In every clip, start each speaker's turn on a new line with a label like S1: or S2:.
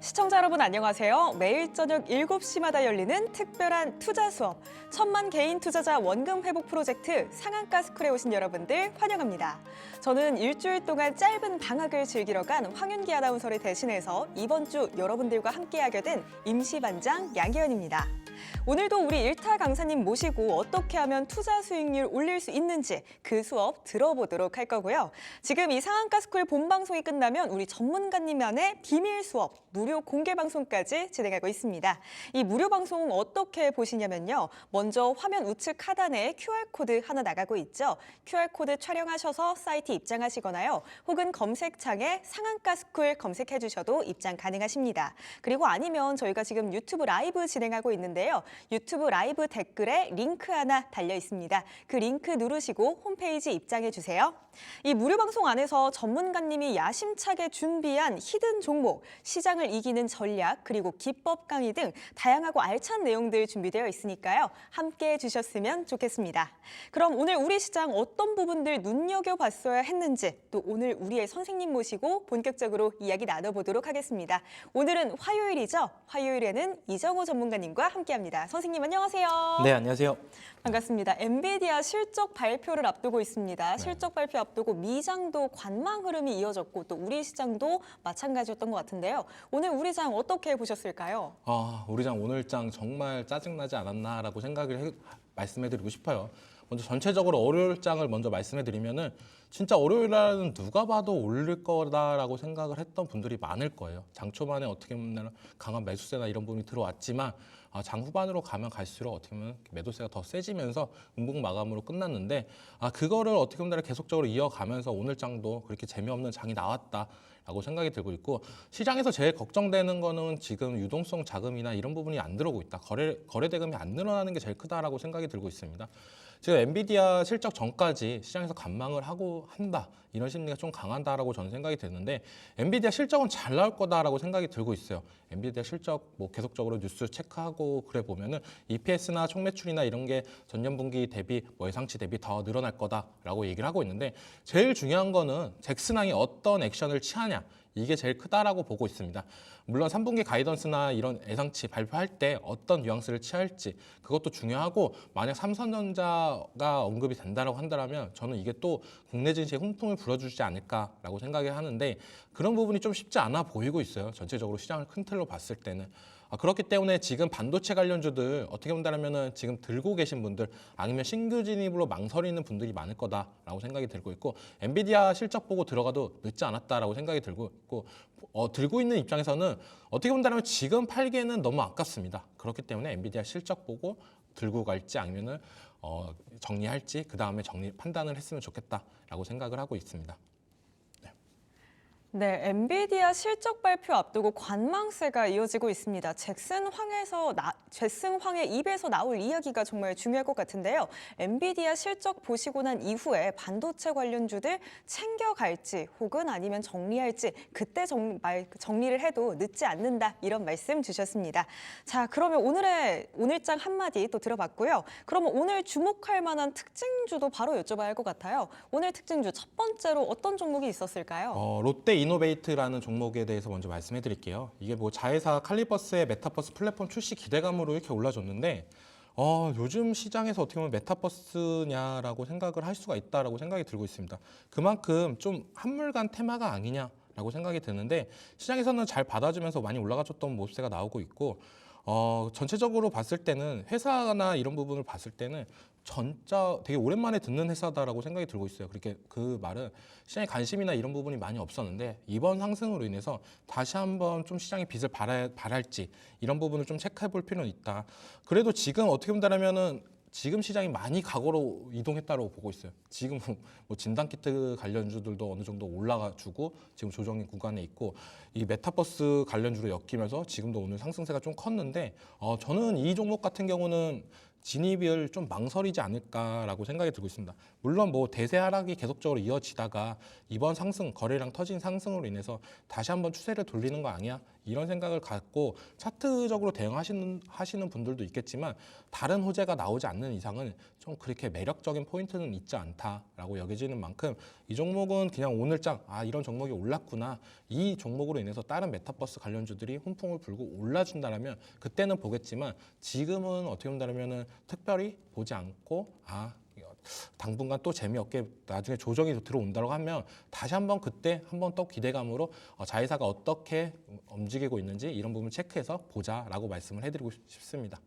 S1: 시청자 여러분 안녕하세요. 매일 저녁 7시마다 열리는 특별한 투자 수업, 1000만 개인 투자자 원금 회복 프로젝트 상한가스쿨에 오신 여러분들 환영합니다. 저는 일주일 동안 짧은 방학을 즐기러 간 황윤기 아나운서를 대신해서 이번 주 여러분들과 함께하게 된 임시반장 양기현입니다. 오늘도 우리 일타 강사님 모시고 어떻게 하면 투자 수익률 올릴 수 있는지 그 수업 들어보도록 할 거고요. 지금 이 상한가스쿨 본방송이 끝나면 우리 전문가님만의 비밀 수업, 무료 공개 방송까지 진행하고 있습니다. 이 무료 방송 어떻게 보시냐면요. 먼저 화면 우측 하단에 QR코드 하나 나가고 있죠. QR코드 촬영하셔서 사이트 입장하시거나요. 혹은 검색창에 상한가스쿨 검색해 주셔도 입장 가능하십니다. 그리고 아니면 저희가 지금 유튜브 라이브 진행하고 있는데요. 유튜브 라이브 댓글에 링크 하나 달려 있습니다. 그 링크 누르시고 홈페이지 입장해 주세요. 이 무료 방송 안에서 전문가님이 야심차게 준비한 히든 종목, 시장을 이기는 전략, 그리고 기법 강의 등 다양하고 알찬 내용들 준비되어 있으니까요. 함께해 주셨으면 좋겠습니다. 그럼 오늘 우리 시장 어떤 부분들 눈여겨봤어야 했는지, 또 오늘 우리의 선생님 모시고 본격적으로 이야기 나눠보도록 하겠습니다. 오늘은 화요일이죠. 화요일에는 이정호 전문가님과 함께합니다. 선생님 안녕하세요.
S2: 네, 안녕하세요.
S1: 반갑습니다. 엔비디아 실적 발표를 앞두고 있습니다. 실적 발표 앞두고 미장도 관망 흐름이 이어졌고 또 우리 시장도 마찬가지였던 것 같은데요. 오늘 우리 장 어떻게 보셨을까요?
S2: 우리 장 오늘장 정말 짜증나지 않았나라고 말씀해드리고 싶어요. 먼저 전체적으로 월요일장을 먼저 말씀해드리면은 진짜 월요일날은 누가 봐도 올릴 거다라고 생각을 했던 분들이 많을 거예요. 장 초반에 어떻게 보면 강한 매수세나 이런 부분이 들어왔지만 장 후반으로 가면 갈수록 어떻게 보면 매도세가 더 세지면서 음봉 마감으로 끝났는데 그거를 어떻게 보면 계속적으로 이어가면서 오늘 장도 그렇게 재미없는 장이 나왔다라고 생각이 들고 있고, 시장에서 제일 걱정되는 거는 지금 유동성 자금이나 이런 부분이 안 들어오고 있다. 거래 대금이 안 늘어나는 게 제일 크다라고 생각이 들고 있습니다. 지금 엔비디아 실적 전까지 시장에서 관망을 하고 한다, 이런 심리가 좀 강하다라고 저는 생각이 드는데, 엔비디아 실적은 잘 나올 거다라고 생각이 들고 있어요. 엔비디아 실적 계속적으로 뉴스 체크하고 그래 보면은 EPS나 총매출이나 이런 게 전년 분기 대비 예상치 대비 더 늘어날 거다라고 얘기를 하고 있는데, 제일 중요한 거는 잭슨항이 어떤 액션을 취하냐, 이게 제일 크다라고 보고 있습니다. 물론 3분기 가이던스나 이런 예상치 발표할 때 어떤 뉘앙스를 취할지 그것도 중요하고, 만약 삼성전자가 언급이 된다라고 한다면 저는 이게 또 국내 증시에 훈풍을 불어주지 않을까라고 생각을 하는데, 그런 부분이 좀 쉽지 않아 보이고 있어요. 전체적으로 시장을 큰 틀로 봤을 때는. 그렇기 때문에 지금 반도체 관련주들 어떻게 본다면은 지금 들고 계신 분들, 아니면 신규 진입으로 망설이는 분들이 많을 거다라고 생각이 들고 있고, 엔비디아 실적 보고 들어가도 늦지 않았다라고 생각이 들고 있고, 들고 있는 입장에서는 어떻게 본다면 지금 팔기에는 너무 아깝습니다. 그렇기 때문에 엔비디아 실적 보고 들고 갈지 아니면은 정리할지 그 다음에 판단을 했으면 좋겠다라고 생각을 하고 있습니다.
S1: 네, 엔비디아 실적 발표 앞두고 관망세가 이어지고 있습니다. 잭슨 황의 입에서 나올 이야기가 정말 중요할 것 같은데요. 엔비디아 실적 보시고 난 이후에 반도체 관련주들 챙겨갈지 혹은 아니면 정리할지 그때 정리를 해도 늦지 않는다, 이런 말씀 주셨습니다. 자, 그러면 오늘장 한마디 또 들어봤고요. 그러면 오늘 주목할 만한 특징주도 바로 여쭤봐야 할 것 같아요. 오늘 특징주 첫 번째로 어떤 종목이 있었을까요?
S2: 롯데 이노베이트라는 종목에 대해서 먼저 말씀해 드릴게요. 이게 자회사 칼리버스의 메타버스 플랫폼 출시 기대감으로 이렇게 올라줬는데, 요즘 시장에서 어떻게 보면 메타버스냐라고 생각을 할 수가 있다라고 생각이 들고 있습니다. 그만큼 좀 한물간 테마가 아니냐라고 생각이 드는데, 시장에서는 잘 받아주면서 많이 올라가줬던 모습세가 나오고 있고, 전체적으로 봤을 때는 회사나 이런 부분을 봤을 때는 진짜 되게 오랜만에 듣는 회사다라고 생각이 들고 있어요. 그렇게 그 말은 시장에 관심이나 이런 부분이 많이 없었는데, 이번 상승으로 인해서 다시 한번 좀 시장의 빛을 발할지 이런 부분을 좀 체크해 볼 필요는 있다. 그래도 지금 어떻게 본다면은 지금 시장이 많이 과거로 이동했다고 보고 있어요. 지금 진단키트 관련주들도 어느 정도 올라가주고 지금 조정의 구간에 있고, 이 메타버스 관련주로 엮이면서 지금도 오늘 상승세가 좀 컸는데, 저는 이 종목 같은 경우는 진입을 좀 망설이지 않을까라고 생각이 들고 있습니다. 물론 뭐 대세 하락이 계속적으로 이어지다가 이번 상승, 거래량 터진 상승으로 인해서 다시 한번 추세를 돌리는 거 아니야? 이런 생각을 갖고 차트적으로 대응하시는 분들도 있겠지만 다른 호재가 나오지 않는 이상은 좀 그렇게 매력적인 포인트는 있지 않다라고 여겨지는 만큼 이 종목은 그냥 오늘장 이런 종목이 올랐구나, 이 종목으로 인해서 다른 메타버스 관련주들이 훈풍을 불고 올라준다면 그때는 보겠지만 지금은 어떻게 본다면은 특별히 보지 않고 당분간 또 재미없게 나중에 조정이 들어온다고 하면 다시 한번 그때 한번 또 기대감으로 자회사가 어떻게 움직이고 있는지 이런 부분 체크해서 보자라고 말씀을 해드리고 싶습니다.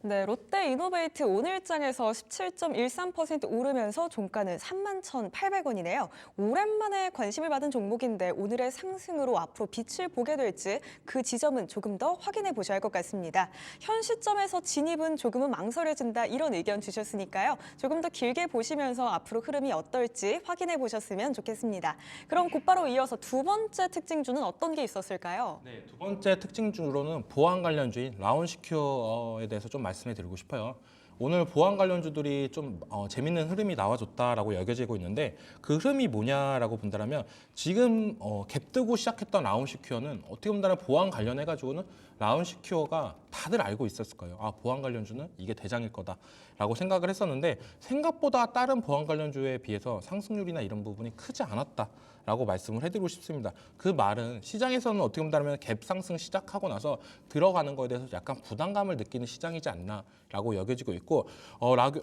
S1: 네, 롯데이노베이트 오늘장에서 17.13% 오르면서 종가는 31,800원이네요. 오랜만에 관심을 받은 종목인데 오늘의 상승으로 앞으로 빛을 보게 될지 그 지점은 조금 더 확인해 보셔야 할 것 같습니다. 현 시점에서 진입은 조금은 망설여진다, 이런 의견 주셨으니까요. 조금 더 길게 보시면서 앞으로 흐름이 어떨지 확인해 보셨으면 좋겠습니다. 그럼 곧바로 이어서 두 번째 특징주는 어떤 게 있었을까요?
S2: 네, 두 번째 특징주로는 보안 관련주인 라운시큐어에 대해서 좀 말씀해 드리고 싶어요. 오늘 보안 관련주들이 좀 재밌는 흐름이 나와줬다라고 여겨지고 있는데 그 흐름이 뭐냐라고 본다면 지금 갭 뜨고 시작했던 라운시큐어는 어떻게 본다면 보안 관련해가지고는 라운시큐어가 다들 알고 있었을 거예요. 보안 관련주는 이게 대장일 거다라고 생각을 했었는데 생각보다 다른 보안 관련주에 비해서 상승률이나 이런 부분이 크지 않았다라고 말씀을 해드리고 싶습니다. 그 말은 시장에서는 어떻게 본다면 갭 상승 시작하고 나서 들어가는 거에 대해서 약간 부담감을 느끼는 시장이지 않나라고 여겨지고 있고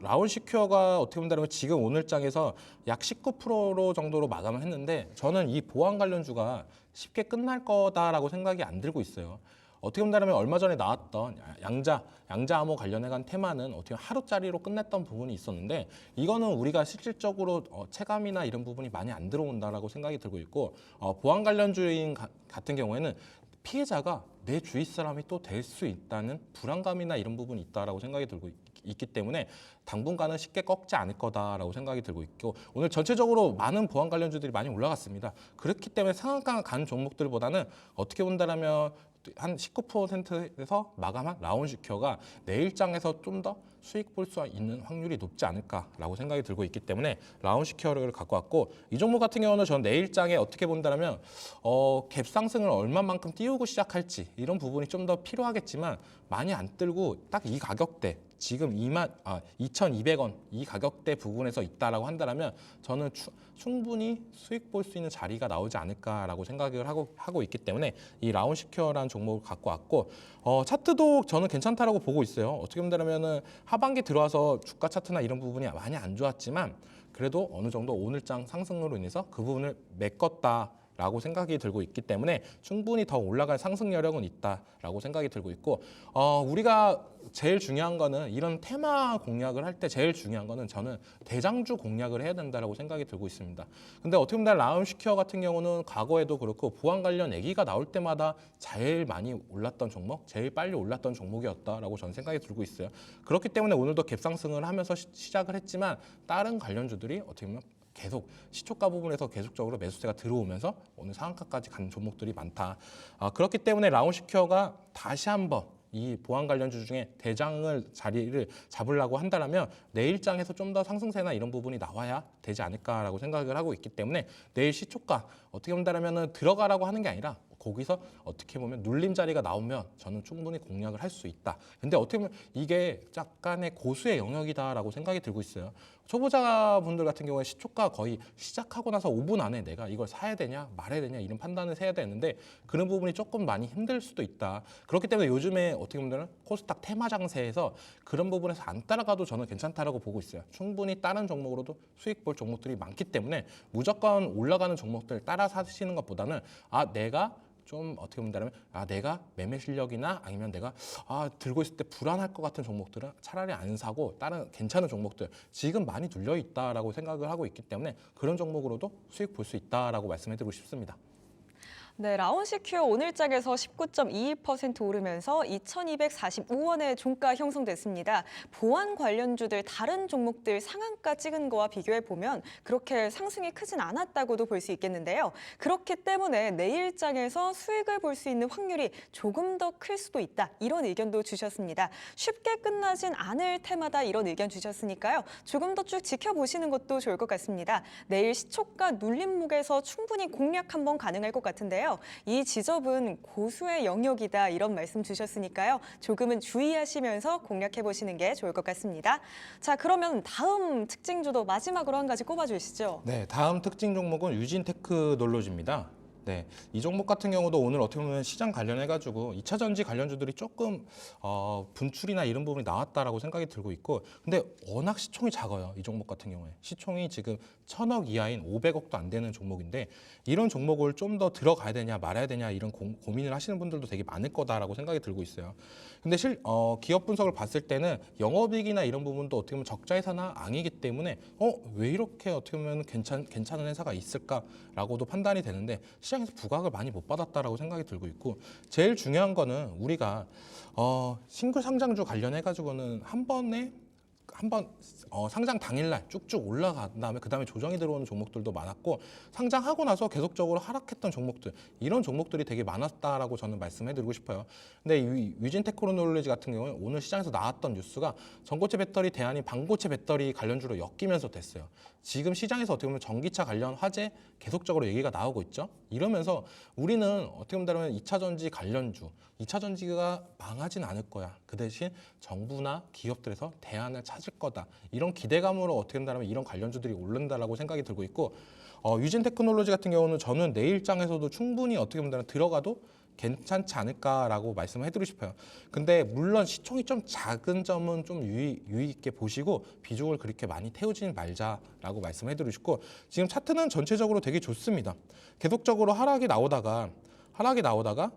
S2: 라운시큐어가 어떻게 본다면 지금 오늘장에서 약 19% 정도로 마감을 했는데 저는 이 보안 관련주가 쉽게 끝날 거다라고 생각이 안 들고 있어요. 어떻게 본다면 얼마 전에 나왔던 양자 암호 관련해 간 테마는 어떻게 하루짜리로 끝냈던 부분이 있었는데 이거는 우리가 실질적으로 체감이나 이런 부분이 많이 안 들어온다라고 생각이 들고 있고 보안 관련주인 같은 경우에는 피해자가 내 주위 사람이 또 될 수 있다는 불안감이나 이런 부분이 있다라고 생각이 들고 있기 때문에 당분간은 쉽게 꺾지 않을 거다라고 생각이 들고 있고 오늘 전체적으로 많은 보안 관련주들이 많이 올라갔습니다. 그렇기 때문에 상한가 간 종목들보다는 어떻게 본다라면 한 19%에서 마감한 라운시큐어가 내일장에서 좀 더 수익 볼 수 있는 확률이 높지 않을까라고 생각이 들고 있기 때문에 라운시큐어를 갖고 왔고 이 종목 같은 경우는 저는 내일장에 어떻게 본다면 갭 상승을 얼마만큼 띄우고 시작할지 이런 부분이 좀 더 필요하겠지만 많이 안 들고 딱 이 가격대 지금 2,200원 이 가격대 부분에서 있다라고 한다면 저는 충분히 수익 볼 수 있는 자리가 나오지 않을까라고 생각을 하고 있기 때문에 이 라운시큐어라는 종목을 갖고 왔고 차트도 저는 괜찮다라고 보고 있어요. 어떻게 본다면은 하반기 들어와서 주가 차트나 이런 부분이 많이 안 좋았지만 그래도 어느 정도 오늘장 상승으로 인해서 그 부분을 메꿨다라고 생각이 들고 있기 때문에 충분히 더 올라갈 상승 여력은 있다라고 생각이 들고 있고 우리가 제일 중요한 거는 이런 테마 공략을 할 때 제일 중요한 거는 저는 대장주 공략을 해야 된다라고 생각이 들고 있습니다. 근데 어떻게 보면 라운시큐어 같은 경우는 과거에도 그렇고 보안 관련 얘기가 나올 때마다 제일 많이 올랐던 종목, 제일 빨리 올랐던 종목이었다라고 저는 생각이 들고 있어요. 그렇기 때문에 오늘도 갭상승을 하면서 시작을 했지만 다른 관련주들이 어떻게 보면 계속 시초가 부분에서 계속적으로 매수세가 들어오면서 오늘 상한가까지 간 종목들이 많다. 그렇기 때문에 라운시큐어가 다시 한번 이 보안 관련주 중에 대장을 자리를 잡으려고 한다면 내일장에서 좀 더 상승세나 이런 부분이 나와야 되지 않을까라고 생각을 하고 있기 때문에 내일 시초가 어떻게 본다면 들어가라고 하는 게 아니라 거기서 어떻게 보면 눌림 자리가 나오면 저는 충분히 공략을 할 수 있다. 근데 어떻게 보면 이게 약간의 고수의 영역이다라고 생각이 들고 있어요. 초보자분들 같은 경우에 시초가 거의 시작하고 나서 5분 안에 내가 이걸 사야 되냐 말아야 되냐 이런 판단을 해야 되는데 그런 부분이 조금 많이 힘들 수도 있다. 그렇기 때문에 요즘에 어떻게 보면 코스닥 테마 장세에서 그런 부분에서 안 따라가도 저는 괜찮다라고 보고 있어요. 충분히 다른 종목으로도 수익 볼 종목들이 많기 때문에 무조건 올라가는 종목들 따라 사시는 것보다는 내가 좀 어떻게 본다면 내가 매매 실력이나 아니면 내가 들고 있을 때 불안할 것 같은 종목들은 차라리 안 사고 다른 괜찮은 종목들 지금 많이 눌려 있다라고 생각을 하고 있기 때문에 그런 종목으로도 수익 볼 수 있다라고 말씀해드리고 싶습니다.
S1: 네, 라온시큐어 오늘장에서 19.21% 오르면서 2,245원의 종가 형성됐습니다. 보안 관련주들 다른 종목들 상한가 찍은 거와 비교해 보면 그렇게 상승이 크진 않았다고도 볼 수 있겠는데요. 그렇기 때문에 내일장에서 수익을 볼 수 있는 확률이 조금 더 클 수도 있다. 이런 의견도 주셨습니다. 쉽게 끝나진 않을 테마다 이런 의견 주셨으니까요. 조금 더 쭉 지켜보시는 것도 좋을 것 같습니다. 내일 시초가 눌림목에서 충분히 공략 한번 가능할 것 같은데요. 이 지점은 고수의 영역이다 이런 말씀 주셨으니까요. 조금은 주의하시면서 공략해 보시는 게 좋을 것 같습니다. 자, 그러면 다음 특징주도 마지막으로 한 가지 꼽아주시죠.
S2: 네, 다음 특징 종목은 유진 테크놀로지입니다. 네, 이 종목 같은 경우도 오늘 어떻게 보면 시장 관련해가지고 2차 전지 관련주들이 조금 분출이나 이런 부분이 나왔다라고 생각이 들고 있고, 근데 워낙 시총이 작아요. 이 종목 같은 경우에 시총이 지금 1,000억 이하인 500억도 안 되는 종목인데, 이런 종목을 좀 더 들어가야 되냐 말아야 되냐 이런 고민을 하시는 분들도 되게 많을 거다라고 생각이 들고 있어요. 근데 기업 분석을 봤을 때는 영업이익이나 이런 부분도 어떻게 보면 적자회사나 앙이기 때문에 왜 이렇게 어떻게 보면 괜찮은 회사가 있을까라고도 판단이 되는데, 시장에서 부각을 많이 못 받았다라고 생각이 들고 있고, 제일 중요한 거는 우리가 신규 상장주 관련해 가지고는 한번 상장 당일날 쭉쭉 올라간 다음에 그다음에 조정이 들어오는 종목들도 많았고, 상장하고 나서 계속적으로 하락했던 종목들, 이런 종목들이 되게 많았다라고 저는 말씀해드리고 싶어요. 근데 이 유진 테크놀로지 같은 경우는 오늘 시장에서 나왔던 뉴스가 전고체 배터리 대안이 반고체 배터리 관련주로 엮이면서 됐어요. 지금 시장에서 어떻게 보면 전기차 관련 화재 계속적으로 얘기가 나오고 있죠. 이러면서 우리는 어떻게 보면 2차 전지 관련주, 2차 전지가 망하진 않을 거야. 그 대신 정부나 기업들에서 대안을 찾을 거다. 이런 기대감으로 어떻게 된다면 이런 관련주들이 오른다라고 생각이 들고 있고, 유진 테크놀로지 같은 경우는 저는 내일장에서도 충분히 어떻게 보면 들어가도 괜찮지 않을까라고 말씀을 해드리고 싶어요. 근데 물론 시총이 좀 작은 점은 좀 유의 있게 보시고 비중을 그렇게 많이 태우지는 말자라고 말씀을 해드리고 싶고, 지금 차트는 전체적으로 되게 좋습니다. 계속적으로 하락이 나오다가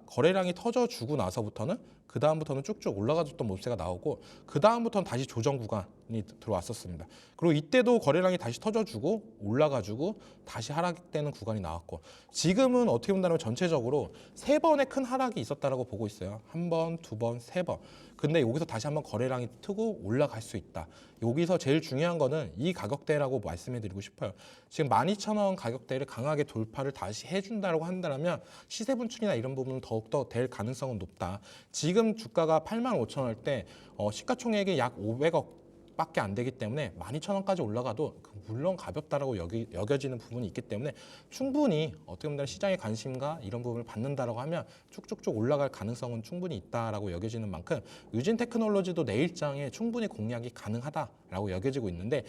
S2: 거래량이 터져주고 나서부터는 그 다음부터는 쭉쭉 올라가줬던 모습이 나오고, 그 다음부터는 다시 조정 구간이 들어왔었습니다. 그리고 이때도 거래량이 다시 터져주고 올라가지고 다시 하락되는 구간이 나왔고, 지금은 어떻게 본다면 전체적으로 3번의 큰 하락이 있었다라고 보고 있어요. 1번, 2번, 3번. 근데 여기서 다시 한번 거래량이 트고 올라갈 수 있다. 여기서 제일 중요한 거는 이 가격대라고 말씀해드리고 싶어요. 지금 12,000원 가격대를 강하게 돌파를 다시 해준다고 한다면 시세 분출이나 이런 부분은 더욱더 될 가능성은 높다. 지금 주가가 85,000원일 때 시가총액이 약 500억 밖에 안 되기 때문에 12,000원까지 올라가도 물론 가볍다라고 여겨지는 부분이 있기 때문에 충분히 어떻게 보면 시장의 관심과 이런 부분을 받는다라고 하면 쭉쭉쭉 올라갈 가능성은 충분히 있다라고 여겨지는 만큼 유진 테크놀로지도 내일장에 충분히 공략이 가능하다라고 여겨지고 있는데,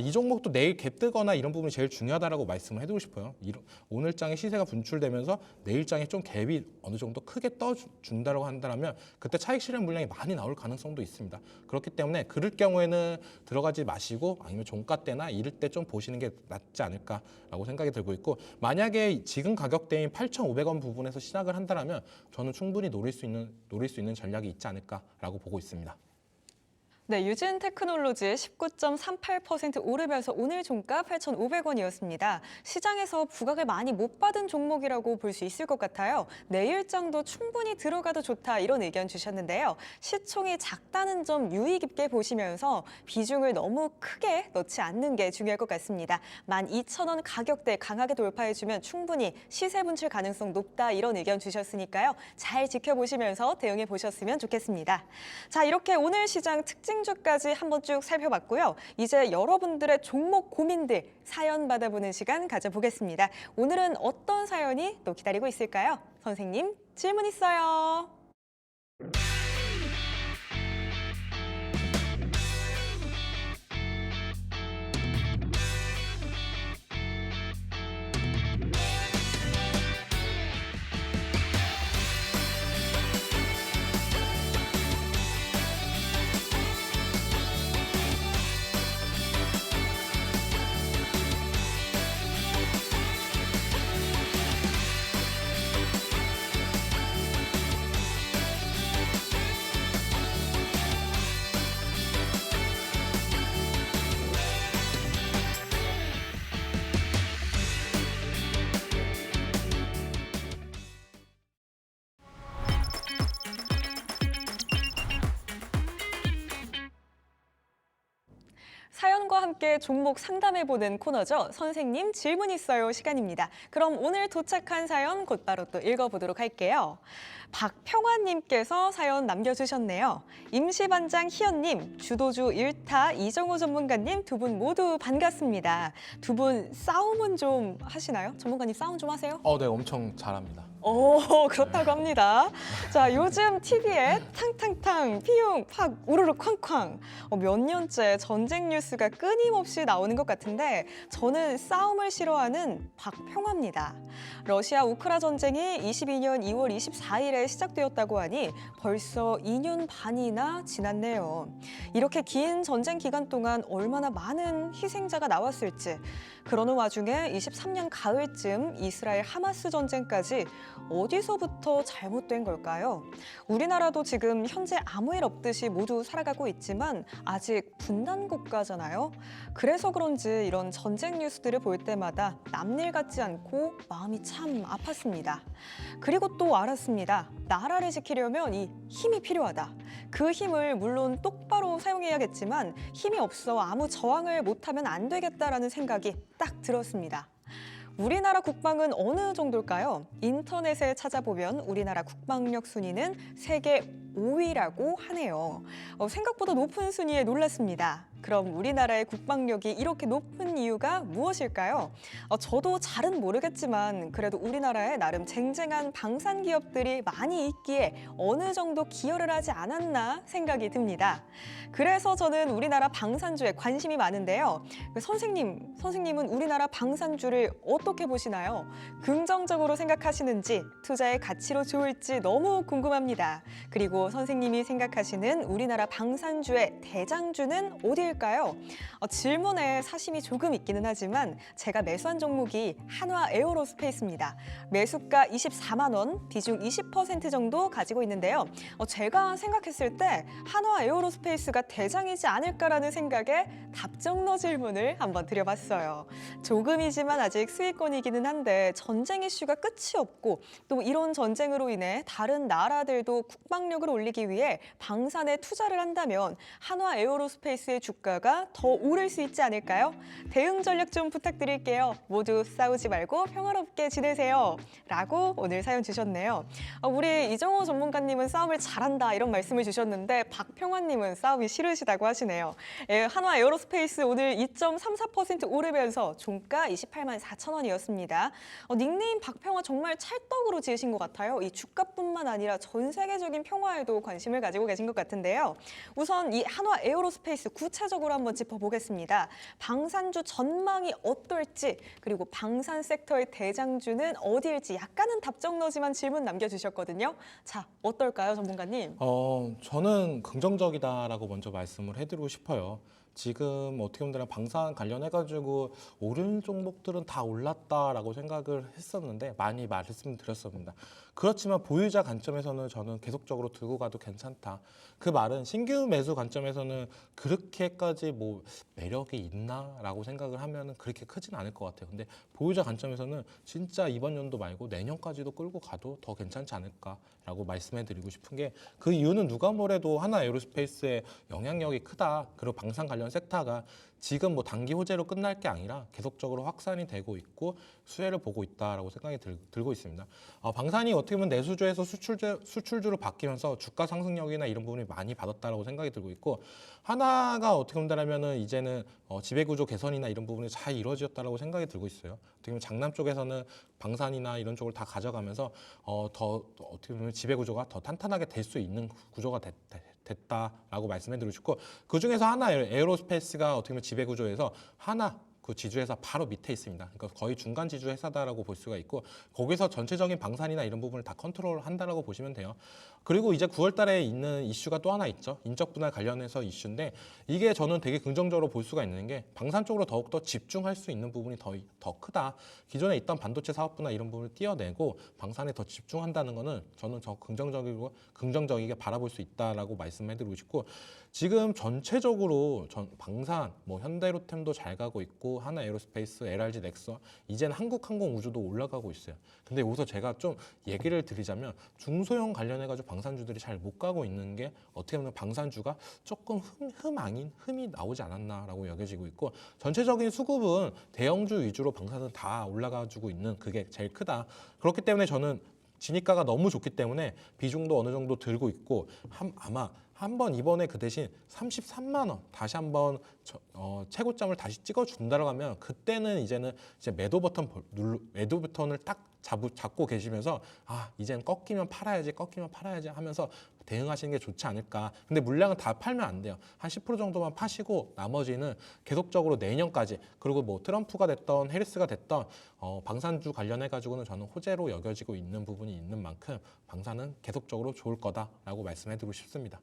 S2: 이 종목도 내일 갭 뜨거나 이런 부분이 제일 중요하다라고 말씀을 해드리고 싶어요. 오늘장에 시세가 분출되면서 내일장에 좀 갭이 어느 정도 크게 떠준다라고 한다면 그때 차익 실현 물량이 많이 나올 가능성도 있습니다. 그렇기 때문에 그럴 경우에는 들어가지 마시고 아니면 종가 때나 이럴 때 좀 보시는 게 낫지 않을까라고 생각이 들고 있고, 만약에 지금 가격대인 8,500원 부분에서 시작을 한다면 저는 충분히 노릴 수 있는 전략이 있지 않을까라고 보고 있습니다.
S1: 네, 유진 테크놀로지 19.38% 오르면서 오늘 종가 8,500원이었습니다. 시장에서 부각을 많이 못 받은 종목이라고 볼 수 있을 것 같아요. 내일장도 충분히 들어가도 좋다 이런 의견 주셨는데요. 시총이 작다는 점 유의 깊게 보시면서 비중을 너무 크게 넣지 않는 게 중요할 것 같습니다. 12,000원 가격대 강하게 돌파해주면 충분히 시세 분출 가능성 높다 이런 의견 주셨으니까요. 잘 지켜보시면서 대응해 보셨으면 좋겠습니다. 자, 이렇게 오늘 시장 특징주까지 한번 쭉 살펴봤고요. 이제 여러분들의 종목 고민들 사연 받아보는 시간 가져보겠습니다. 오늘은 어떤 사연이 또 기다리고 있을까요? 선생님, 질문 있어요. 사연과 함께 종목 상담해보는 코너죠. 선생님 질문 있어요 시간입니다. 그럼 오늘 도착한 사연 곧바로 또 읽어보도록 할게요. 박평환님께서 사연 남겨주셨네요. 임시반장 희연님, 주도주 1타 이정호 전문가님 두 분 모두 반갑습니다. 두 분 싸움은 좀 하시나요? 전문가님 싸움 좀 하세요?
S2: 네, 엄청 잘합니다.
S1: 그렇다고 합니다. 자, 요즘 TV에 탕탕탕, 피용, 팍, 우르르 쾅쾅. 몇 년째 전쟁 뉴스가 끊임없이 나오는 것 같은데 저는 싸움을 싫어하는 박평화입니다. 러시아 우크라 전쟁이 22년 2월 24일에 시작되었다고 하니 벌써 2년 반이나 지났네요. 이렇게 긴 전쟁 기간 동안 얼마나 많은 희생자가 나왔을지, 그러는 와중에 23년 가을쯤 이스라엘 하마스 전쟁까지 어디서부터 잘못된 걸까요? 우리나라도 지금 현재 아무 일 없듯이 모두 살아가고 있지만 아직 분단 국가잖아요. 그래서 그런지 이런 전쟁 뉴스들을 볼 때마다 남일 같지 않고 마음이 참 아팠습니다. 그리고 또 알았습니다. 나라를 지키려면 이 힘이 필요하다. 그 힘을 물론 똑바로 사용해야겠지만 힘이 없어 아무 저항을 못하면 안 되겠다라는 생각이 딱 들었습니다. 우리나라 국방은 어느 정도일까요? 인터넷에 찾아보면 우리나라 국방력 순위는 세계 5위라고 하네요. 생각보다 높은 순위에 놀랐습니다. 그럼 우리나라의 국방력이 이렇게 높은 이유가 무엇일까요? 저도 잘은 모르겠지만 그래도 우리나라에 나름 쟁쟁한 방산 기업들이 많이 있기에 어느 정도 기여를 하지 않았나 생각이 듭니다. 그래서 저는 우리나라 방산주에 관심이 많은데요. 선생님은 우리나라 방산주를 어떻게 보시나요? 긍정적으로 생각하시는지, 투자의 가치로 좋을지 너무 궁금합니다. 그리고 선생님이 생각하시는 우리나라 방산주의 대장주는 어디일까요? 질문에 사심이 조금 있기는 하지만 제가 매수한 종목이 한화 에어로스페이스입니다. 매수가 24만 원, 비중 20% 정도 가지고 있는데요. 제가 생각했을 때 한화 에어로스페이스가 대장이지 않을까라는 생각에 답정너 질문을 한번 드려봤어요. 조금이지만 아직 수익권이기는 한데 전쟁 이슈가 끝이 없고 또 이런 전쟁으로 인해 다른 나라들도 국방력을 올리기 위해 방산에 투자를 한다면 한화 에어로스페이스의 주가가 더 오를 수 있지 않을까요? 대응 전략 좀 부탁드릴게요. 모두 싸우지 말고 평화롭게 지내세요. 라고 오늘 사연 주셨네요. 우리 이정호 전문가님은 싸움을 잘한다 이런 말씀을 주셨는데 박평환님은 싸움이 싫으시다고 하시네요. 한화 에어로스페이스 오늘 2.34% 오르면서 종가 28만 4천 원이었습니다. 닉네임 박평화 정말 찰떡으로 지으신 것 같아요. 이 주가뿐만 아니라 전 세계적인 평화에도 관심을 가지고 계신 것 같은데요. 우선 이 한화 에어로스페이스 구체적으로 한번 짚어보겠습니다. 방산주 전망이 어떨지, 그리고 방산 섹터의 대장주는 어디일지 약간은 답정너지만 질문 남겨주셨거든요. 자, 어떨까요, 전문가님?
S2: 저는 긍정적이다라고 먼저 말씀을 해드리고 싶어요. 지금 어떻게 보면 방산 관련해가지고 오른 종목들은 다 올랐다라고 생각을 했었는데 많이 말씀드렸습니다. 그렇지만 보유자 관점에서는 저는 계속적으로 들고 가도 괜찮다. 그 말은 신규 매수 관점에서는 그렇게까지 뭐 매력이 있나라고 생각을 하면은 그렇게 크진 않을 것 같아요. 근데 보유자 관점에서는 진짜 이번 연도 말고 내년까지도 끌고 가도 더 괜찮지 않을까라고 말씀해드리고 싶은 게, 그 이유는 누가 뭐래도 하나 에어로스페이스의 영향력이 크다. 그리고 방산 관련 섹터가 지금 뭐 단기 호재로 끝날 게 아니라 계속적으로 확산이 되고 있고 수혜를 보고 있다라고 생각이 들고 있습니다. 방산이 어떻게 보면 내수주에서 수출주로 바뀌면서 주가 상승력이나 이런 부분이 많이 받았다라고 생각이 들고 있고, 하나가 어떻게 본다면은 이제는 지배구조 개선이나 이런 부분이 잘 이루어졌다라고 생각이 들고 있어요. 어떻게 보면 장남 쪽에서는 방산이나 이런 쪽을 다 가져가면서 더 어떻게 보면 지배구조가 더 탄탄하게 될 수 있는 구조가 됐다라고 말씀해드리고 싶고, 그 중에서 하나 에어로스페이스가 어떻게 보면 지배구조에서 하나 그 지주회사 바로 밑에 있습니다. 그러니까 거의 중간 지주 회사다라고 볼 수가 있고, 거기서 전체적인 방산이나 이런 부분을 다 컨트롤한다라고 보시면 돼요. 그리고 이제 9월달에 있는 이슈가 또 하나 있죠. 인적 분할 관련해서 이슈인데, 이게 저는 되게 긍정적으로 볼 수가 있는 게 방산 쪽으로 더욱더 집중할 수 있는 부분이 더 크다. 기존에 있던 반도체 사업부나 이런 부분을 띄어내고 방산에 더 집중한다는 거는 저는 더 긍정적이게 바라볼 수 있다라고 말씀해드리고 싶고, 지금 전체적으로 방산, 뭐 현대로템도 잘 가고 있고 삼성전자도, 하나에어로스페이스, LRG 넥선, 이제는 한국항공우주도 올라가고 있어요. 근데 여기서 제가 좀 얘기를 드리자면 중소형 관련해가지고 방산주들이 잘 못 가고 있는 게 어떻게 보면 방산주가 조금 흠이 나오지 않았나라고 여겨지고 있고, 전체적인 수급은 대형주 위주로 방산은 다 올라가지고 있는 그게 제일 크다. 그렇기 때문에 저는 진입가가 너무 좋기 때문에 비중도 어느 정도 들고 있고, 아마 한번 이번에 그 대신 33만 원 다시 한번 최고점을 다시 찍어준다고 하면 그때는 이제 매도 버튼을 딱 잡고 계시면서 이젠 꺾이면 팔아야지 하면서 대응하시는 게 좋지 않을까. 근데 물량은 다 팔면 안 돼요. 한 10% 정도만 파시고 나머지는 계속적으로 내년까지, 그리고 뭐 트럼프가 됐던 해리스가 됐던 방산주 관련해 가지고는 저는 호재로 여겨지고 있는 부분이 있는 만큼 방산은 계속적으로 좋을 거다라고 말씀해드리고 싶습니다.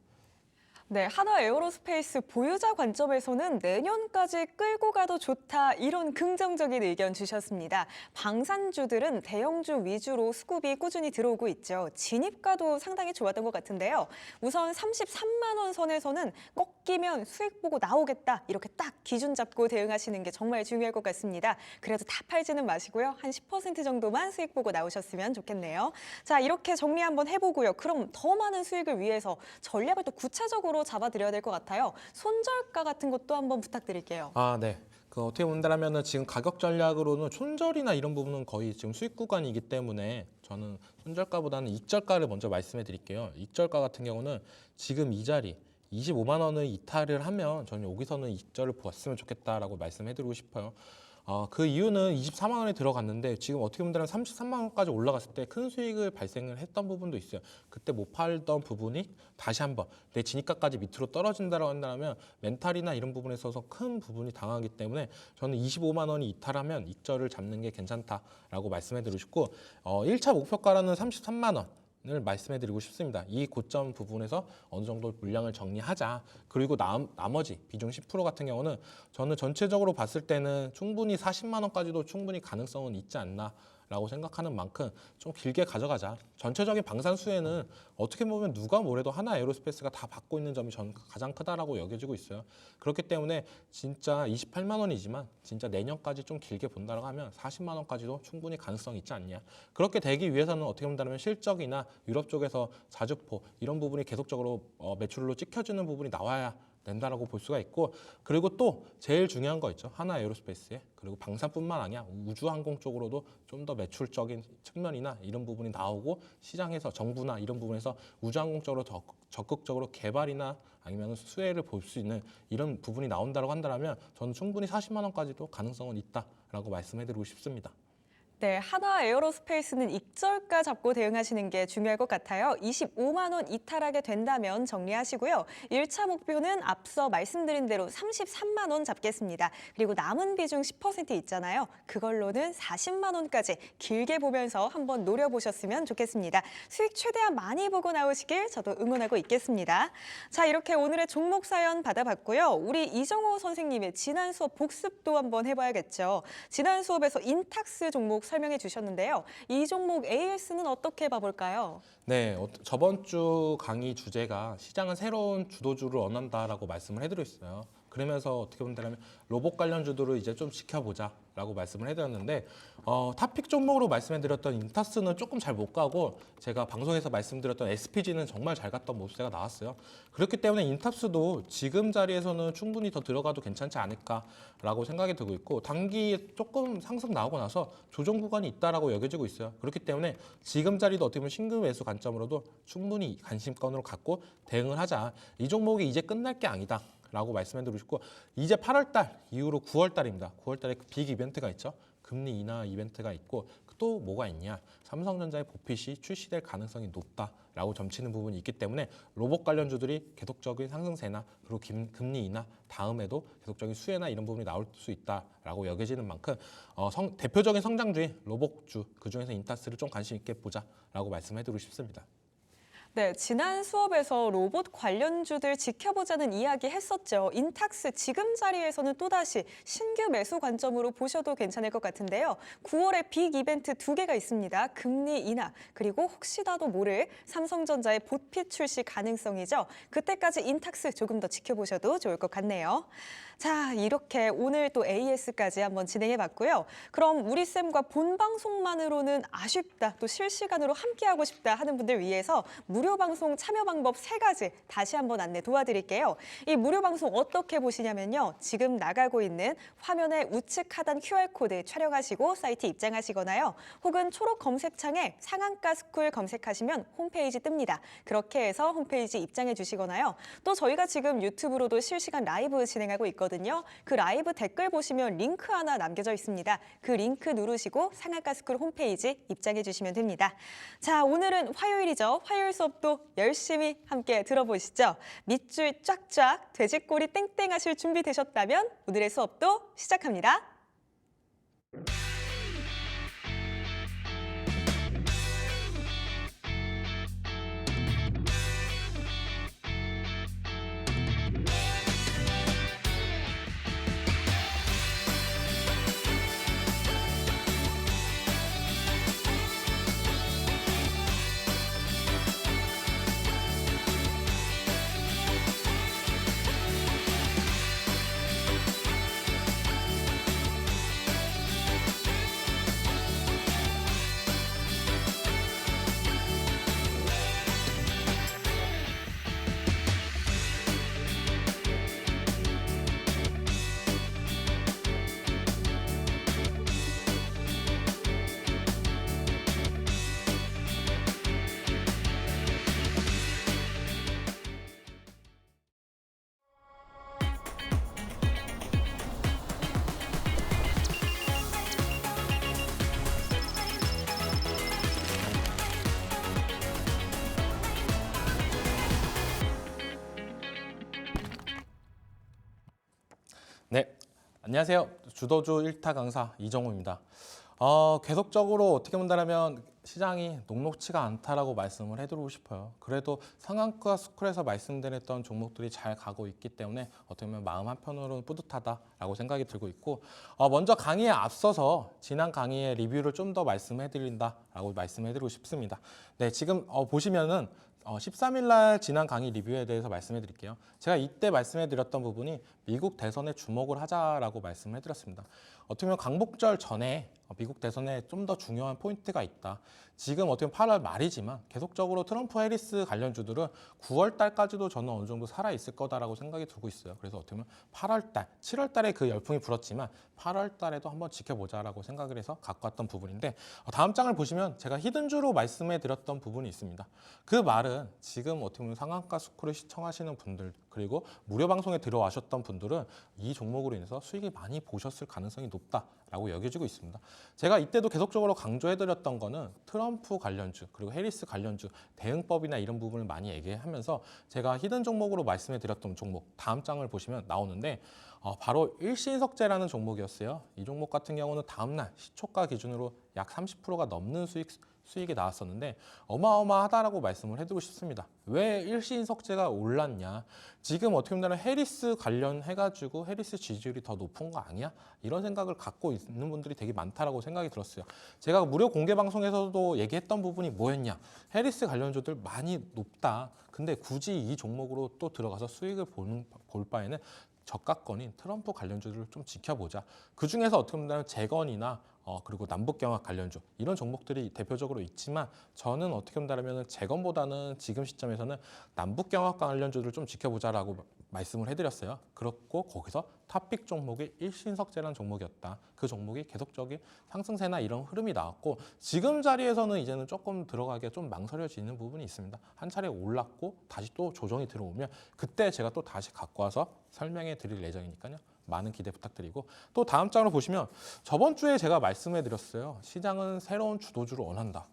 S1: 네, 하나에어로스페이스 보유자 관점에서는 내년까지 끌고 가도 좋다, 이런 긍정적인 의견 주셨습니다. 방산주들은 대형주 위주로 수급이 꾸준히 들어오고 있죠. 진입가도 상당히 좋았던 것 같은데요. 우선 33만 원 선에서는 꺾이면 수익 보고 나오겠다, 이렇게 딱 기준 잡고 대응하시는 게 정말 중요할 것 같습니다. 그래도 다 팔지는 마시고요. 한 10% 정도만 수익 보고 나오셨으면 좋겠네요. 자, 이렇게 정리 한번 해보고요. 그럼 더 많은 수익을 위해서 전략을 또 구체적으로 잡아드려야 될 것 같아요. 손절가 같은 것도 한번 부탁드릴게요.
S2: 네. 어떻게 본다면은 지금 가격 전략으로는 손절이나 이런 부분은 거의 지금 수익 구간이기 때문에 저는 손절가보다는 익절가를 먼저 말씀해 드릴게요. 익절가 같은 경우는 지금 이 자리 25만 원을 이탈을 하면 저는 여기서는 익절을 보았으면 좋겠다라고 말씀해 드리고 싶어요. 그 이유는 24만 원에 들어갔는데 지금 어떻게 보면 33만 원까지 올라갔을 때 큰 수익을 발생을 했던 부분도 있어요. 그때 못 팔던 부분이 다시 한번 내 진입가까지 밑으로 떨어진다고 한다면 멘탈이나 이런 부분에 있어서 큰 부분이 당하기 때문에 저는 25만 원이 이탈하면 익절을 잡는 게 괜찮다라고 말씀해 드리고 싶고, 1차 목표가라는 33만 원 을 말씀해드리고 싶습니다. 이 고점 부분에서 어느 정도 물량을 정리하자. 그리고 나머지 비중 10% 같은 경우는 저는 전체적으로 봤을 때는 충분히 40만 원까지도 충분히 가능성은 있지 않나라고 생각하는 만큼 좀 길게 가져가자. 전체적인 방산수에는 어떻게 보면 누가 뭐래도 하나에어로스페이스가 다 받고 있는 점이 저는 가장 크다라고 여겨지고 있어요. 그렇기 때문에 진짜 28만 원이지만 진짜 내년까지 좀 길게 본다고 하면 40만 원까지도 충분히 가능성이 있지 않냐. 그렇게 되기 위해서는 어떻게 본다면 실적이나 유럽 쪽에서 자주포 이런 부분이 계속적으로 매출로 찍혀지는 부분이 나와야 된다라고 볼 수가 있고, 그리고 또 제일 중요한 거 있죠. 하나에어로스페이스에, 그리고 방산뿐만 아니라 우주항공 쪽으로도 좀 더 매출적인 측면이나 이런 부분이 나오고, 시장에서 정부나 이런 부분에서 우주항공 쪽으로 더 적극적으로 개발이나 아니면 수혜를 볼 수 있는 이런 부분이 나온다고 한다면 저는 충분히 40만 원까지도 가능성은 있다라고 말씀해드리고 싶습니다.
S1: 네, 하나에어로스페이스는 익절가 잡고 대응하시는 게 중요할 것 같아요. 25만 원 이탈하게 된다면 정리하시고요. 1차 목표는 앞서 말씀드린 대로 33만 원 잡겠습니다. 그리고 남은 비중 10% 있잖아요. 그걸로는 40만 원까지 길게 보면서 한번 노려보셨으면 좋겠습니다. 수익 최대한 많이 보고 나오시길 저도 응원하고 있겠습니다. 자, 이렇게 오늘의 종목 사연 받아봤고요. 우리 이정호 선생님의 지난 수업 복습도 한번 해봐야겠죠. 지난 수업에서 인탁스 종목 설명해 주셨는데요. 이 종목 AS는 어떻게 봐볼까요?
S2: 네, 저번 주 강의 주제가 시장은 새로운 주도주를 원한다라고 말씀을 해드렸어요. 그러면서 어떻게 본다면 로봇 관련주들을 이제 좀 지켜보자라고 말씀을 해드렸는데, 탑픽 종목으로 말씀해드렸던 인타스는 조금 잘 못 가고, 제가 방송에서 말씀드렸던 SPG는 정말 잘 갔던 모습세가 나왔어요. 그렇기 때문에 인탑스도 지금 자리에서는 충분히 더 들어가도 괜찮지 않을까라고 생각이 들고 있고, 단기 조금 상승 나오고 나서 조정 구간이 있다라고 여겨지고 있어요. 그렇기 때문에 지금 자리도 어떻게 보면 신규 매수 관점으로도 충분히 관심권으로 갖고 대응을 하자. 이 종목이 이제 끝날 게 아니다 라고 말씀해드리고 싶고, 이제 8월달 이후로 9월달입니다. 9월달에 빅 이벤트가 있죠. 금리 인하 이벤트가 있고, 또 뭐가 있냐, 삼성전자의 보핏이 출시될 가능성이 높다라고 점치는 부분이 있기 때문에 로봇 관련주들이 계속적인 상승세나 그리고 금리 인하 다음에도 계속적인 수혜나 이런 부분이 나올 수 있다라고 여겨지는 만큼 대표적인 성장주인 로봇주, 그중에서 인타스를 좀 관심 있게 보자라고 말씀해드리고 싶습니다.
S1: 네, 지난 수업에서 로봇 관련주들 지켜보자는 이야기 했었죠. 인탁스 지금 자리에서는 또다시 신규 매수 관점으로 보셔도 괜찮을 것 같은데요. 9월에 빅 이벤트 두 개가 있습니다. 금리 인하, 그리고 혹시라도 모를 삼성전자의 보핏 출시 가능성이죠. 그때까지 인탁스 조금 더 지켜보셔도 좋을 것 같네요. 자, 이렇게 오늘 또 AS까지 한번 진행해 봤고요. 그럼 우리 쌤과 본 방송만으로는 아쉽다, 또 실시간으로 함께하고 싶다 하는 분들 위해서 무료 방송 참여 방법 3가지 다시 한번 안내 도와드릴게요. 이 무료 방송 어떻게 보시냐면요. 지금 나가고 있는 화면의 우측 하단 QR코드 촬영하시고 사이트 입장하시거나요. 혹은 초록 검색창에 상한가 스쿨 검색하시면 홈페이지 뜹니다. 그렇게 해서 홈페이지 입장해 주시거나요. 또 저희가 지금 유튜브로도 실시간 라이브 진행하고 있거든요. 그 라이브 댓글 보시면 링크 하나 남겨져 있습니다. 그 링크 누르시고 상한가 스쿨 홈페이지 입장해 주시면 됩니다. 자, 오늘은 화요일이죠. 화요일 수업도 열심히 함께 들어보시죠. 밑줄 쫙쫙, 돼지꼬리 땡땡 하실 준비 되셨다면 오늘의 수업도 시작합니다.
S2: 네, 안녕하세요. 주도주 1타 강사 이정우입니다. 계속적으로 어떻게 본다면 시장이 녹록치가 않다라고 말씀을 해드리고 싶어요. 그래도 상한가 스쿨에서 말씀드렸던 종목들이 잘 가고 있기 때문에 어떻게 보면 마음 한편으로는 뿌듯하다라고 생각이 들고 있고, 먼저 강의에 앞서서 지난 강의의 리뷰를 좀 더 말씀해드린다라고 말씀해드리고 싶습니다. 네, 지금 보시면은 13일 날 지난 강의 리뷰에 대해서 말씀해 드릴게요. 제가 이때 말씀해 드렸던 부분이 미국 대선에 주목을 하자라고 말씀해 드렸습니다. 어떻게 보면 광복절 전에 미국 대선에 좀 더 중요한 포인트가 있다. 지금 어떻게 보면 8월 말이지만 계속적으로 트럼프 해리스 관련주들은 9월 달까지도 저는 어느 정도 살아있을 거다라고 생각이 들고 있어요. 그래서 어떻게 보면 8월 달, 7월 달에 그 열풍이 불었지만 8월 달에도 한번 지켜보자라고 생각을 해서 갖고 왔던 부분인데, 다음 장을 보시면 제가 히든주로 말씀해 드렸던 부분이 있습니다. 그 말은 지금 어떻게 보면 상한가 스쿨을 시청하시는 분들, 그리고 무료 방송에 들어와셨던 분들은 이 종목으로 인해서 수익이 많이 보셨을 가능성이 높다라고 여겨지고 있습니다. 제가 이때도 계속적으로 강조해드렸던 거는 트럼프 관련주 그리고 해리스 관련주 대응법이나 이런 부분을 많이 얘기하면서 제가 히든 종목으로 말씀해드렸던 종목 다음 장을 보시면 나오는데, 바로 일신석재라는 종목이었어요. 이 종목 같은 경우는 다음날 시초가 기준으로 약 30%가 넘는 수익이 나왔었는데 어마어마하다라고 말씀을 해드리고 싶습니다. 왜 일신석재가 올랐냐? 지금 어떻게 보면 해리스 관련해가지고 해리스 지지율이 더 높은 거 아니야? 이런 생각을 갖고 있는 분들이 되게 많다라고 생각이 들었어요. 제가 무료 공개 방송에서도 얘기했던 부분이 뭐였냐? 해리스 관련주들 많이 높다. 근데 굳이 이 종목으로 또 들어가서 수익을 볼 바에는 저가권인 트럼프 관련주들을 좀 지켜보자. 그 중에서 어떻게 보면 재건이나 그리고 남북경합 관련주 이런 종목들이 대표적으로 있지만, 저는 어떻게 본다면 재건보다는 지금 시점에서는 남북경합 관련주들을 좀 지켜보자라고 말씀을 해드렸어요. 그렇고 거기서 탑픽 종목이 일신석재라는 종목이었다. 그 종목이 계속적인 상승세나 이런 흐름이 나왔고, 지금 자리에서는 이제는 조금 들어가기가 좀 망설여지는 부분이 있습니다. 한 차례 올랐고 다시 또 조정이 들어오면 그때 제가 또 다시 갖고 와서 설명해 드릴 예정이니까요. 많은 기대 부탁드리고, 또 다음 장으로 보시면 저번 주에 제가 말씀해 드렸어요. 시장은 새로운 주도주를 원한다.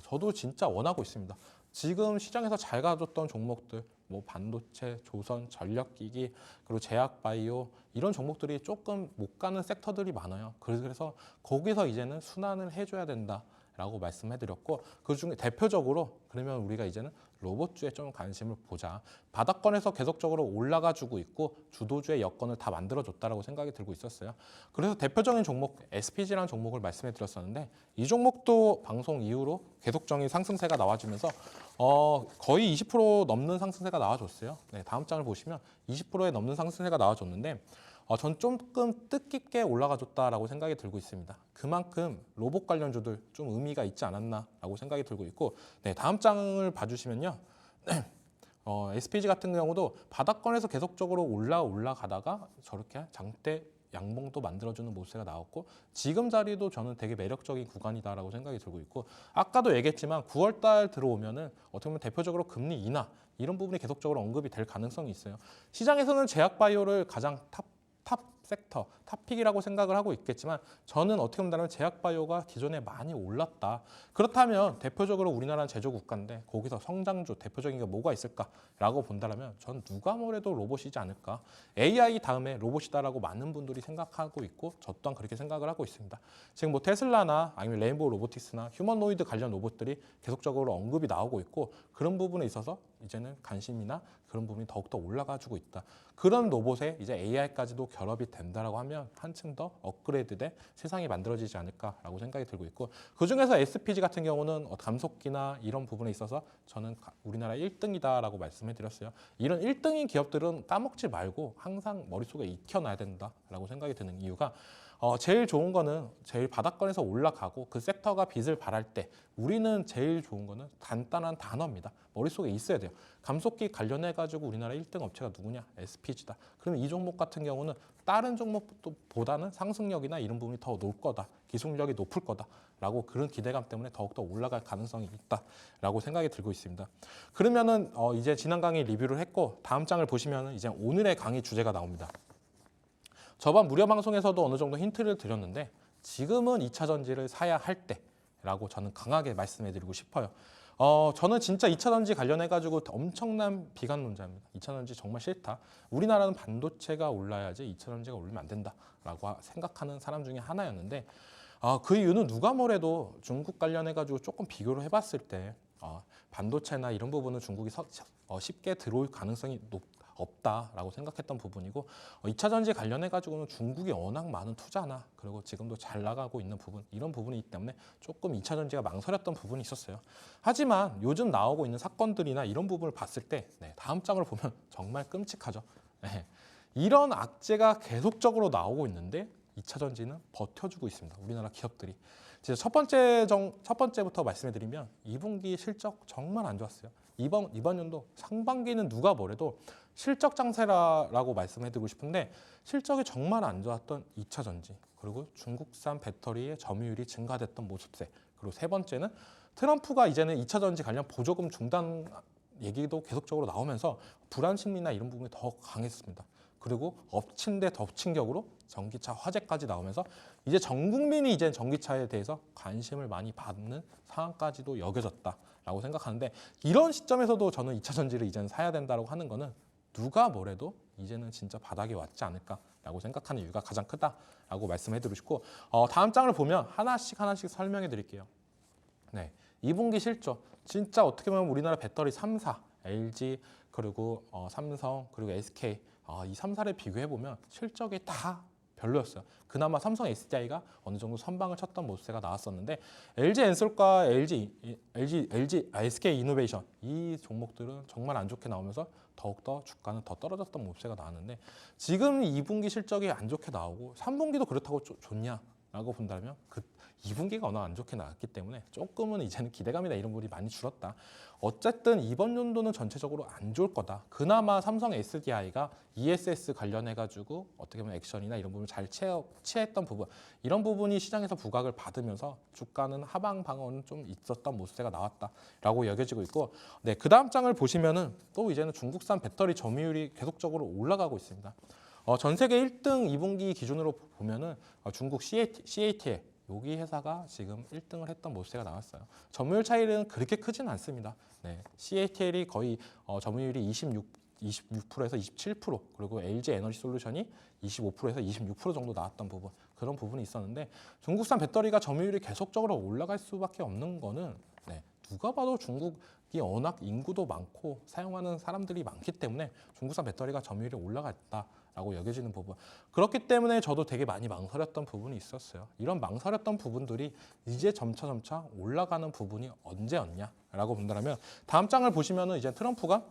S2: 저도 진짜 원하고 있습니다. 지금 시장에서 잘 가졌던 종목들, 뭐 반도체, 조선, 전력기기, 그리고 제약바이오 이런 종목들이 조금 못 가는 섹터들이 많아요. 그래서 거기서 이제는 순환을 해줘야 된다. 라고 말씀해드렸고, 그중에 대표적으로 그러면 우리가 이제는 로봇주에 좀 관심을 보자. 바닥권에서 계속적으로 올라가주고 있고 주도주의 여건을 다 만들어줬다라고 생각이 들고 있었어요. 그래서 대표적인 종목 SPG라는 종목을 말씀해드렸었는데, 이 종목도 방송 이후로 계속적인 상승세가 나와주면서 거의 20% 넘는 상승세가 나와줬어요. 네, 다음 장을 보시면 20%에 넘는 상승세가 나와줬는데, 전 조금 뜻깊게 올라가줬다라고 생각이 들고 있습니다. 그만큼 로봇 관련주들 좀 의미가 있지 않았나라고 생각이 들고 있고, 네, 다음 장을 봐주시면요. SPG 같은 경우도 바닥권에서 계속적으로 올라가다가 저렇게 장대 양봉도 만들어주는 모습이 나왔고, 지금 자리도 저는 되게 매력적인 구간이다라고 생각이 들고 있고, 아까도 얘기했지만 9월 달 들어오면은 어떻게 보면 대표적으로 금리 인하 이런 부분이 계속적으로 언급이 될 가능성이 있어요. 시장에서는 제약바이오를 가장 탑 섹터, 탑픽이라고 생각을 하고 있겠지만, 저는 어떻게 본다면 제약바이오가 기존에 많이 올랐다. 그렇다면 대표적으로 우리나라는 제조국가인데 거기서 성장주 대표적인 게 뭐가 있을까라고 본다면 전 누가 뭐래도 로봇이지 않을까. AI 다음에 로봇이다라고 많은 분들이 생각하고 있고, 저 또한 그렇게 생각을 하고 있습니다. 지금 뭐 테슬라나 아니면 레인보우 로보틱스나 휴머노이드 관련 로봇들이 계속적으로 언급이 나오고 있고, 그런 부분에 있어서 이제는 관심이나 그런 부분이 더욱더 올라가지고 있다. 그런 로봇에 이제 AI까지도 결합이 된다라고 하면 한층 더 업그레이드된 세상이 만들어지지 않을까라고 생각이 들고 있고, 그중에서 SPG 같은 경우는 감속기나 이런 부분에 있어서 저는 우리나라 1등이다라고 말씀해 드렸어요. 이런 1등인 기업들은 까먹지 말고 항상 머릿속에 익혀놔야 된다라고 생각이 드는 이유가, 제일 좋은 거는 제일 바닥권에서 올라가고 그 섹터가 빛을 발할 때 우리는 제일 좋은 거는 간단한 단어입니다. 머릿속에 있어야 돼요. 감속기 관련해가지고 우리나라 1등 업체가 누구냐? SPG다. 그러면 이 종목 같은 경우는 다른 종목보다는 상승력이나 이런 부분이 더 높을 거다. 기술력이 높을 거다라고 그런 기대감 때문에 더욱더 올라갈 가능성이 있다라고 생각이 들고 있습니다. 그러면은 이제 지난 강의 리뷰를 했고, 다음 장을 보시면 이제 오늘의 강의 주제가 나옵니다. 저번 무료 방송에서도 어느 정도 힌트를 드렸는데, 지금은 2차 전지를 사야 할 때라고 저는 강하게 말씀해드리고 싶어요. 저는 진짜 2차 전지 관련해가지고 엄청난 비관론자입니다. 2차 전지 정말 싫다. 우리나라는 반도체가 올라야지 2차 전지가 올리면 안 된다라고 생각하는 사람 중에 하나였는데, 그 이유는 누가 뭐래도 중국 관련해가지고 조금 비교를 해봤을 때 반도체나 이런 부분은 중국이 쉽게 들어올 가능성이 없다라고 생각했던 부분이고, 2차 전지 관련해가지고는 중국이 워낙 많은 투자나 그리고 지금도 잘 나가고 있는 부분, 이런 부분이기 때문에 조금 2차 전지가 망설였던 부분이 있었어요. 하지만 요즘 나오고 있는 사건들이나 이런 부분을 봤을 때, 다음 장을 보면 정말 끔찍하죠. 이런 악재가 계속적으로 나오고 있는데 2차 전지는 버텨주고 있습니다. 우리나라 기업들이. 첫 번째부터 말씀해드리면 2분기 실적 정말 안 좋았어요. 이번 연도 상반기는 누가 뭐래도 실적 장세라고 말씀해드리고 싶은데, 실적이 정말 안 좋았던 2차 전지, 그리고 중국산 배터리의 점유율이 증가됐던 모습세, 그리고 세 번째는 트럼프가 이제는 2차 전지 관련 보조금 중단 얘기도 계속적으로 나오면서 불안 심리나 이런 부분이 더 강했습니다. 그리고 엎친 데 덮친 격으로 전기차 화재까지 나오면서 이제 전 국민이 이제 전기차에 대해서 관심을 많이 받는 상황까지도 여겨졌다라고 생각하는데, 이런 시점에서도 저는 2차 전지를 이제는 사야 된다고 하는 거는 누가 뭐래도 이제는 진짜 바닥이 왔지 않을까라고 생각하는 이유가 가장 크다라고 말씀해드리고 싶고, 다음 장을 보면 하나씩 설명해 드릴게요. 2분기 실적 진짜 어떻게 보면 우리나라 배터리 3사, LG 그리고 삼성 그리고 SK, 이 3사를 비교해보면 실적이 다 별로였어요. 그나마 삼성 SDI가 어느 정도 선방을 쳤던 모습세가 나왔었는데, LG엔솔과 SK 이노베이션 이 종목들은 정말 안 좋게 나오면서 더욱더 주가는 더 떨어졌던 모습세가 나왔는데, 지금 2분기 실적이 안 좋게 나오고 3분기도 그렇다고 좋냐라고 본다면 2분기가 워낙 안 좋게 나왔기 때문에 조금은 이제는 기대감이나 이런 부분이 많이 줄었다. 어쨌든 이번 연도는 전체적으로 안 좋을 거다. 그나마 삼성 SDI가 ESS 관련해가지고 어떻게 보면 액션이나 이런 부분을 잘 취했던 부분, 이런 부분이 시장에서 부각을 받으면서 주가는 하방 방어는 좀 있었던 모습세가 나왔다라고 여겨지고 있고, 그 다음 장을 보시면은 또 이제는 중국산 배터리 점유율이 계속적으로 올라가고 있습니다. 전 세계 1등 2분기 기준으로 보면은 중국 CATL 여기 회사가 지금 1등을 했던 모습세가 나왔어요. 점유율 차이는 그렇게 크진 않습니다. CATL이 거의 점유율이 26%에서 27%, 그리고 LG 에너지 솔루션이 25%에서 26% 정도 나왔던 부분, 그런 부분이 있었는데 중국산 배터리가 점유율이 계속적으로 올라갈 수밖에 없는 거는 누가 봐도 중국이 워낙 인구도 많고 사용하는 사람들이 많기 때문에 중국산 배터리가 점유율이 올라갔다라고 여겨지는 부분. 그렇기 때문에 저도 되게 많이 망설였던 부분이 있었어요. 이런 망설였던 부분들이 이제 점차 올라가는 부분이 언제였냐라고 본다면 다음 장을 보시면은 이제 트럼프가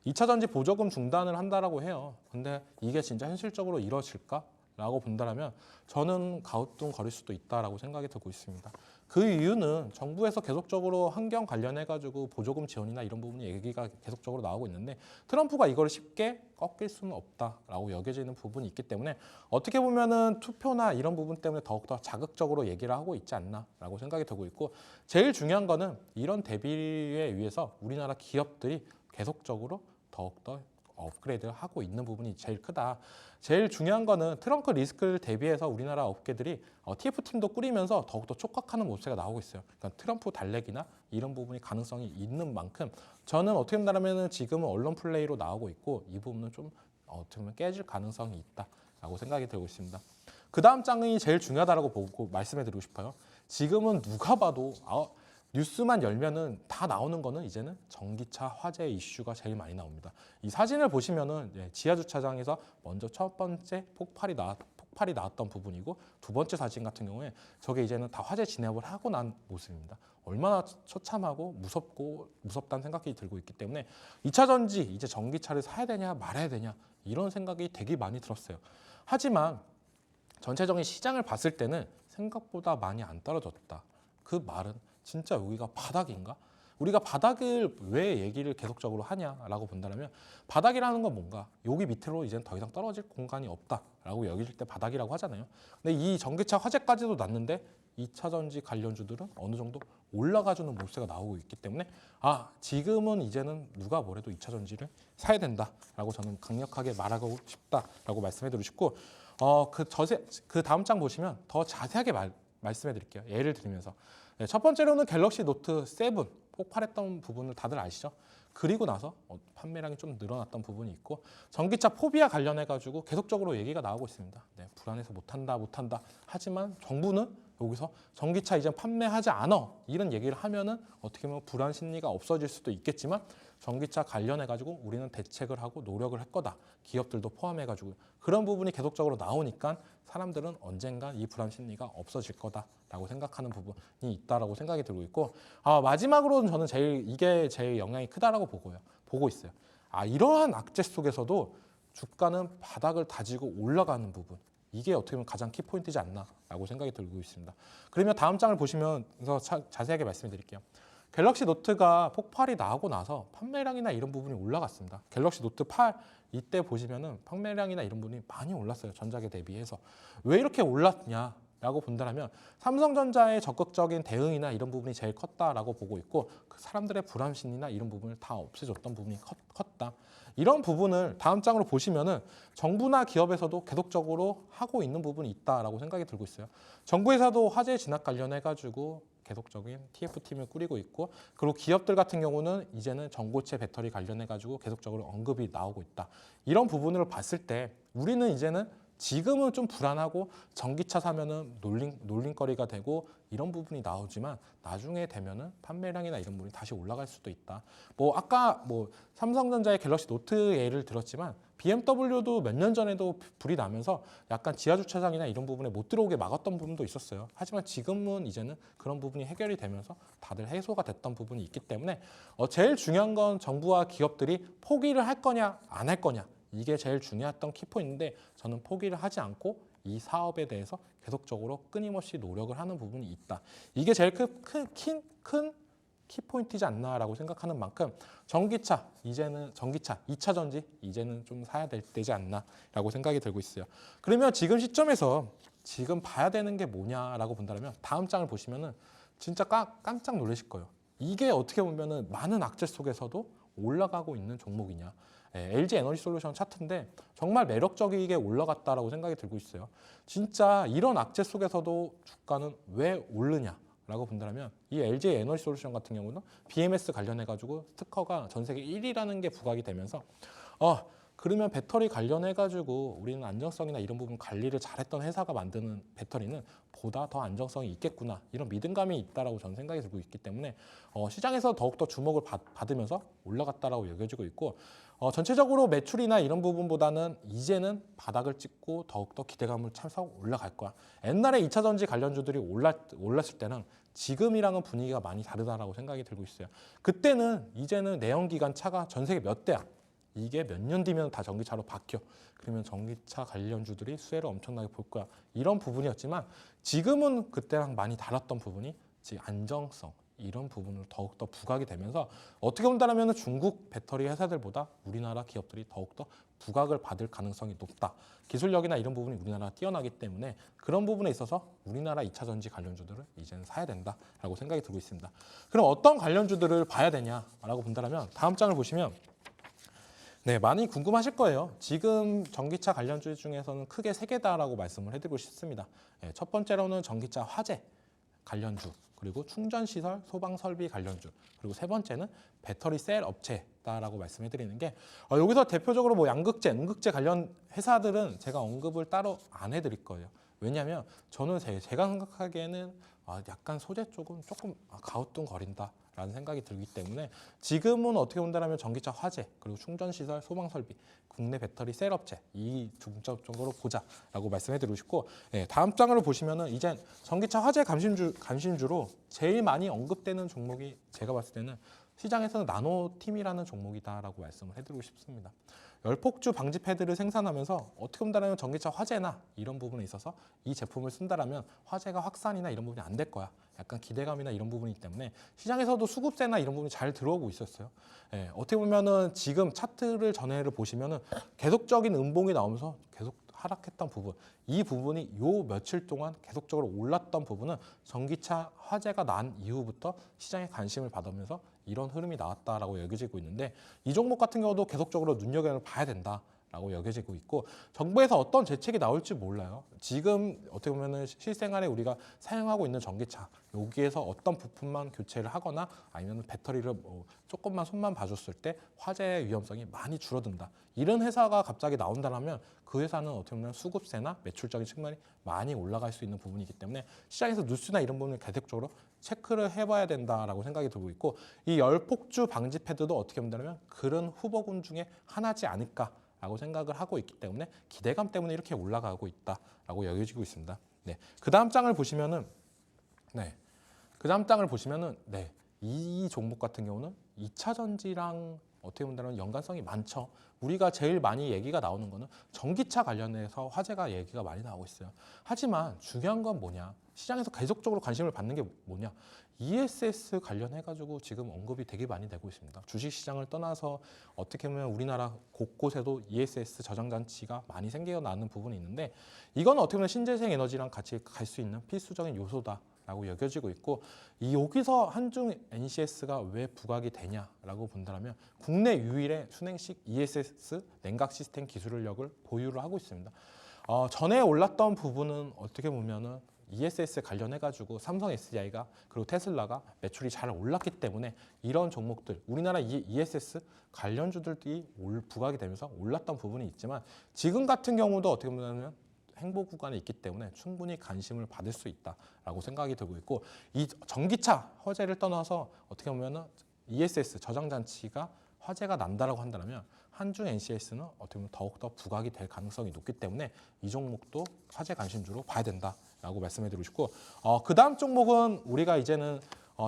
S2: 2차 전지 보조금 중단을 한다라고 해요. 근데 이게 진짜 현실적으로 이루어질까? 라고 본다면 저는 가우뚱거릴 수도 있다라고 생각이 들고 있습니다. 그 이유는 정부에서 계속적으로 환경 관련해 가지고 보조금 지원이나 이런 부분이 얘기가 계속적으로 나오고 있는데 트럼프가 이걸 쉽게 꺾일 수는 없다라고 여겨지는 부분이 있기 때문에 어떻게 보면은 투표나 이런 부분 때문에 더욱더 자극적으로 얘기를 하고 있지 않나라고 생각이 들고 있고 제일 중요한 거는 이런 대비에 의해서 우리나라 기업들이 계속적으로 더욱더 업그레이드를 하고 있는 부분이 제일 크다. 제일 중요한 거는 트럼프 리스크를 대비해서 우리나라 업계들이 TF팀도 꾸리면서 더욱더 촉각하는 모습이 나오고 있어요. 그러니까 트럼프 달래기나 이런 부분이 가능성이 있는 만큼 저는 어떻게 본다면 지금은 언론 플레이로 나오고 있고 이 부분은 좀 어떻게 보면 깨질 가능성이 있다라고 생각이 들고 있습니다. 그 다음 장이 제일 중요하다고 보고 말씀해 드리고 싶어요. 지금은 누가 봐도 뉴스만 열면은 다 나오는 거는 이제는 전기차 화재 이슈가 제일 많이 나옵니다. 이 사진을 보시면은 지하 주차장에서 먼저 첫 번째 폭발이 나왔던 부분이고 두 번째 사진 같은 경우에 저게 이제는 다 화재 진압을 하고 난 모습입니다. 얼마나 처참하고 무섭다는 생각이 들고 있기 때문에 2차 전지 이제 전기차를 사야 되냐 말아야 되냐 이런 생각이 되게 많이 들었어요. 하지만 전체적인 시장을 봤을 때는 생각보다 많이 안 떨어졌다. 그 말은 진짜 여기가 바닥인가? 우리가 바닥을 왜 얘기를 계속적으로 하냐라고 본다면 바닥이라는 건 뭔가 여기 밑으로 이제는 더 이상 떨어질 공간이 없다라고 여길 때 바닥이라고 하잖아요. 근데 이 전기차 화재까지도 났는데 2차 전지 관련주들은 어느 정도 올라가주는 모습이 나오고 있기 때문에 지금은 이제는 누가 뭐래도 2차 전지를 사야 된다라고 저는 강력하게 말하고 싶다라고 말씀해드리고 싶고 그 다음 장 보시면 더 자세하게 말씀해드릴게요. 예를 들면서 첫 번째로는 갤럭시 노트 7 폭발했던 부분을 다들 아시죠? 그리고 나서 판매량이 좀 늘어났던 부분이 있고 전기차 포비아 관련해 가지고 계속적으로 얘기가 나오고 있습니다. 불안해서 못한다 하지만 정부는 여기서 전기차 이제 판매하지 않아 이런 얘기를 하면은 어떻게 보면 불안 심리가 없어질 수도 있겠지만 전기차 관련해 가지고 우리는 대책을 하고 노력을 할 거다. 기업들도 포함해 가지고 그런 부분이 계속적으로 나오니까 사람들은 언젠가 이 불안 심리가 없어질 거다라고 생각하는 부분이 있다라고 생각이 들고 있고 마지막으로는 저는 이게 제일 영향이 크다라고 보고 있어요. 이러한 악재 속에서도 주가는 바닥을 다지고 올라가는 부분 이게 어떻게 보면 가장 키포인트지 않나라고 생각이 들고 있습니다. 그러면 다음 장을 보시면서 자세하게 말씀드릴게요. 갤럭시 노트가 폭발이 나고 나서 판매량이나 이런 부분이 올라갔습니다. 갤럭시 노트 8 이때 보시면은 판매량이나 이런 부분이 많이 올랐어요. 전작에 대비해서. 왜 이렇게 올랐냐라고 본다면 삼성전자의 적극적인 대응이나 이런 부분이 제일 컸다라고 보고 있고 그 사람들의 불안 심리나 이런 부분을 다 없애줬던 부분이 컸다. 이런 부분을 다음 장으로 보시면은 정부나 기업에서도 계속적으로 하고 있는 부분이 있다라고 생각이 들고 있어요. 정부에서도 화재 진압 관련해 가지고 계속적인 TF팀을 꾸리고 있고 그리고 기업들 같은 경우는 이제는 전고체 배터리 관련해 가지고 계속적으로 언급이 나오고 있다. 이런 부분을 봤을 때 우리는 이제는 지금은 좀 불안하고 전기차 사면은 놀림거리가 되고 이런 부분이 나오지만 나중에 되면은 판매량이나 이런 부분이 다시 올라갈 수도 있다. 아까 삼성전자의 갤럭시 노트 예를 들었지만 BMW도 몇 년 전에도 불이 나면서 약간 지하 주차장이나 이런 부분에 못 들어오게 막았던 부분도 있었어요. 하지만 지금은 이제는 그런 부분이 해결이 되면서 다들 해소가 됐던 부분이 있기 때문에 제일 중요한 건 정부와 기업들이 포기를 할 거냐 안 할 거냐. 이게 제일 중요했던 키포인트인데 저는 포기를 하지 않고 이 사업에 대해서 계속적으로 끊임없이 노력을 하는 부분이 있다. 이게 제일 큰 키포인트이지 않나라고 생각하는 만큼 전기차 2차 전지 이제는 좀 사야 되지 않나라고 생각이 들고 있어요. 그러면 지금 시점에서 지금 봐야 되는 게 뭐냐라고 본다면 다음 장을 보시면은 진짜 깜짝 놀라실 거예요. 이게 어떻게 보면은 많은 악재 속에서도 올라가고 있는 종목이냐. LG 에너지 솔루션 차트인데 정말 매력적이게 올라갔다라고 생각이 들고 있어요. 진짜 이런 악재 속에서도 주가는 왜 오르냐라고 본다면 이 LG 에너지 솔루션 같은 경우는 BMS 관련해 가지고 스티커가 전 세계 1위라는 게 부각이 되면서 그러면 배터리 관련해가지고 우리는 안정성이나 이런 부분 관리를 잘했던 회사가 만드는 배터리는 보다 더 안정성이 있겠구나 이런 믿음감이 있다라고 저는 생각이 들고 있기 때문에 시장에서 더욱더 주목을 받으면서 올라갔다라고 여겨지고 있고 전체적으로 매출이나 이런 부분보다는 이제는 바닥을 찍고 더욱더 기대감을 차서 올라갈 거야. 옛날에 2차 전지 관련주들이 올랐을 때는 지금이랑은 분위기가 많이 다르다라고 생각이 들고 있어요. 그때는 이제는 내연기관 차가 전 세계 몇 대야. 이게 몇 년 뒤면 다 전기차로 바뀌어. 그러면 전기차 관련주들이 수혜를 엄청나게 볼 거야. 이런 부분이었지만 지금은 그때랑 많이 달랐던 부분이 안정성 이런 부분을 더욱더 부각이 되면서 어떻게 본다면 중국 배터리 회사들보다 우리나라 기업들이 더욱더 부각을 받을 가능성이 높다. 기술력이나 이런 부분이 우리나라가 뛰어나기 때문에 그런 부분에 있어서 우리나라 2차 전지 관련주들을 이제는 사야 된다라고 생각이 들고 있습니다. 그럼 어떤 관련주들을 봐야 되냐라고 본다면 다음 장을 보시면 네, 많이 궁금하실 거예요. 지금 전기차 관련주 중에서는 크게 세 개다라고 말씀을 해드리고 싶습니다. 네, 첫 번째로는 전기차 화재 관련주, 그리고 충전시설, 소방설비 관련주, 그리고 세 번째는 배터리 셀 업체다라고 말씀해드리는 게 여기서 대표적으로 뭐 양극재, 음극재 관련 회사들은 제가 언급을 따로 안 해드릴 거예요. 왜냐하면 저는 제가 생각하기에는 약간 소재 쪽은 조금 가우뚱거린다. 라는 생각이 들기 때문에 지금은 어떻게 본다면 전기차 화재 그리고 충전시설 소방설비 국내 배터리 셀업체 이 중점적으로 보자라고 말씀해드리고 싶고 다음 장으로 보시면은 이제 전기차 화재 감심주로 제일 많이 언급되는 종목이 제가 봤을 때는 시장에서는 나노팀이라는 종목이다라고 말씀을 해드리고 싶습니다. 열폭주 방지 패드를 생산하면서 어떻게 본다면 전기차 화재나 이런 부분에 있어서 이 제품을 쓴다라면 화재가 확산이나 이런 부분이 안 될 거야. 약간 기대감이나 이런 부분이기 때문에 시장에서도 수급세나 이런 부분이 잘 들어오고 있었어요. 어떻게 보면은 지금 차트를 전해를 보시면은 계속적인 음봉이 나오면서 계속 하락했던 부분, 이 부분이 요 며칠 동안 계속적으로 올랐던 부분은 전기차 화재가 난 이후부터 시장에 관심을 받으면서 이런 흐름이 나왔다라고 여겨지고 있는데 이 종목 같은 경우도 계속적으로 눈여겨봐야 된다라고 여겨지고 있고 정부에서 어떤 대책이 나올지 몰라요. 지금 어떻게 보면은 실생활에 우리가 사용하고 있는 전기차 여기에서 어떤 부품만 교체를 하거나 아니면 배터리를 조금만 손만 봐줬을 때 화재의 위험성이 많이 줄어든다. 이런 회사가 갑자기 나온다면 그 회사는 어떻게 보면 수급세나 매출적인 측면이 많이 올라갈 수 있는 부분이기 때문에 시장에서 뉴스나 이런 부분을 계속적으로 체크를 해봐야 된다라고 생각이 들고 있고 이 열폭주 방지 패드도 어떻게 본다면 그런 후보군 중에 하나지 않을까라고 생각을 하고 있기 때문에 기대감 때문에 이렇게 올라가고 있다라고 여겨지고 있습니다. 네, 그 다음 장을 보시면은 이 종목 같은 경우는 2차 전지랑 어떻게 본다면 연관성이 많죠. 우리가 제일 많이 얘기가 나오는 거는 전기차 관련해서 화재가 얘기가 많이 나오고 있어요. 하지만 중요한 건 뭐냐? 시장에서 계속적으로 관심을 받는 게 뭐냐? ESS 관련해가지고 지금 언급이 되게 많이 되고 있습니다. 주식시장을 떠나서 어떻게 보면 우리나라 곳곳에도 ESS 저장장치가 많이 생겨나는 부분이 있는데 이건 어떻게 보면 신재생 에너지랑 같이 갈 수 있는 필수적인 요소다. 라고 여겨지고 있고 여기서 한중 NCS가 왜 부각이 되냐라고 본다면 국내 유일의 순행식 ESS 냉각 시스템 기술력을 보유를 하고 있습니다. 전에 올랐던 부분은 어떻게 보면은 ESS 관련해가지고 삼성 SDI가 그리고 테슬라가 매출이 잘 올랐기 때문에 이런 종목들 우리나라 ESS 관련주들이 부각이 되면서 올랐던 부분이 있지만 지금 같은 경우도 어떻게 보면 행보 구간에 있기 때문에 충분히 관심을 받을 수 있다라고 생각이 들고 있고 이 전기차 화재를 떠나서 어떻게 보면은 ESS 저장장치가 화재가 난다라고 한다면 한중 NCS는 어떻게 보면 더욱더 부각이 될 가능성이 높기 때문에 이 종목도 화재 관심주로 봐야 된다라고 말씀해드리고 싶고 그 다음 종목은 우리가 이제는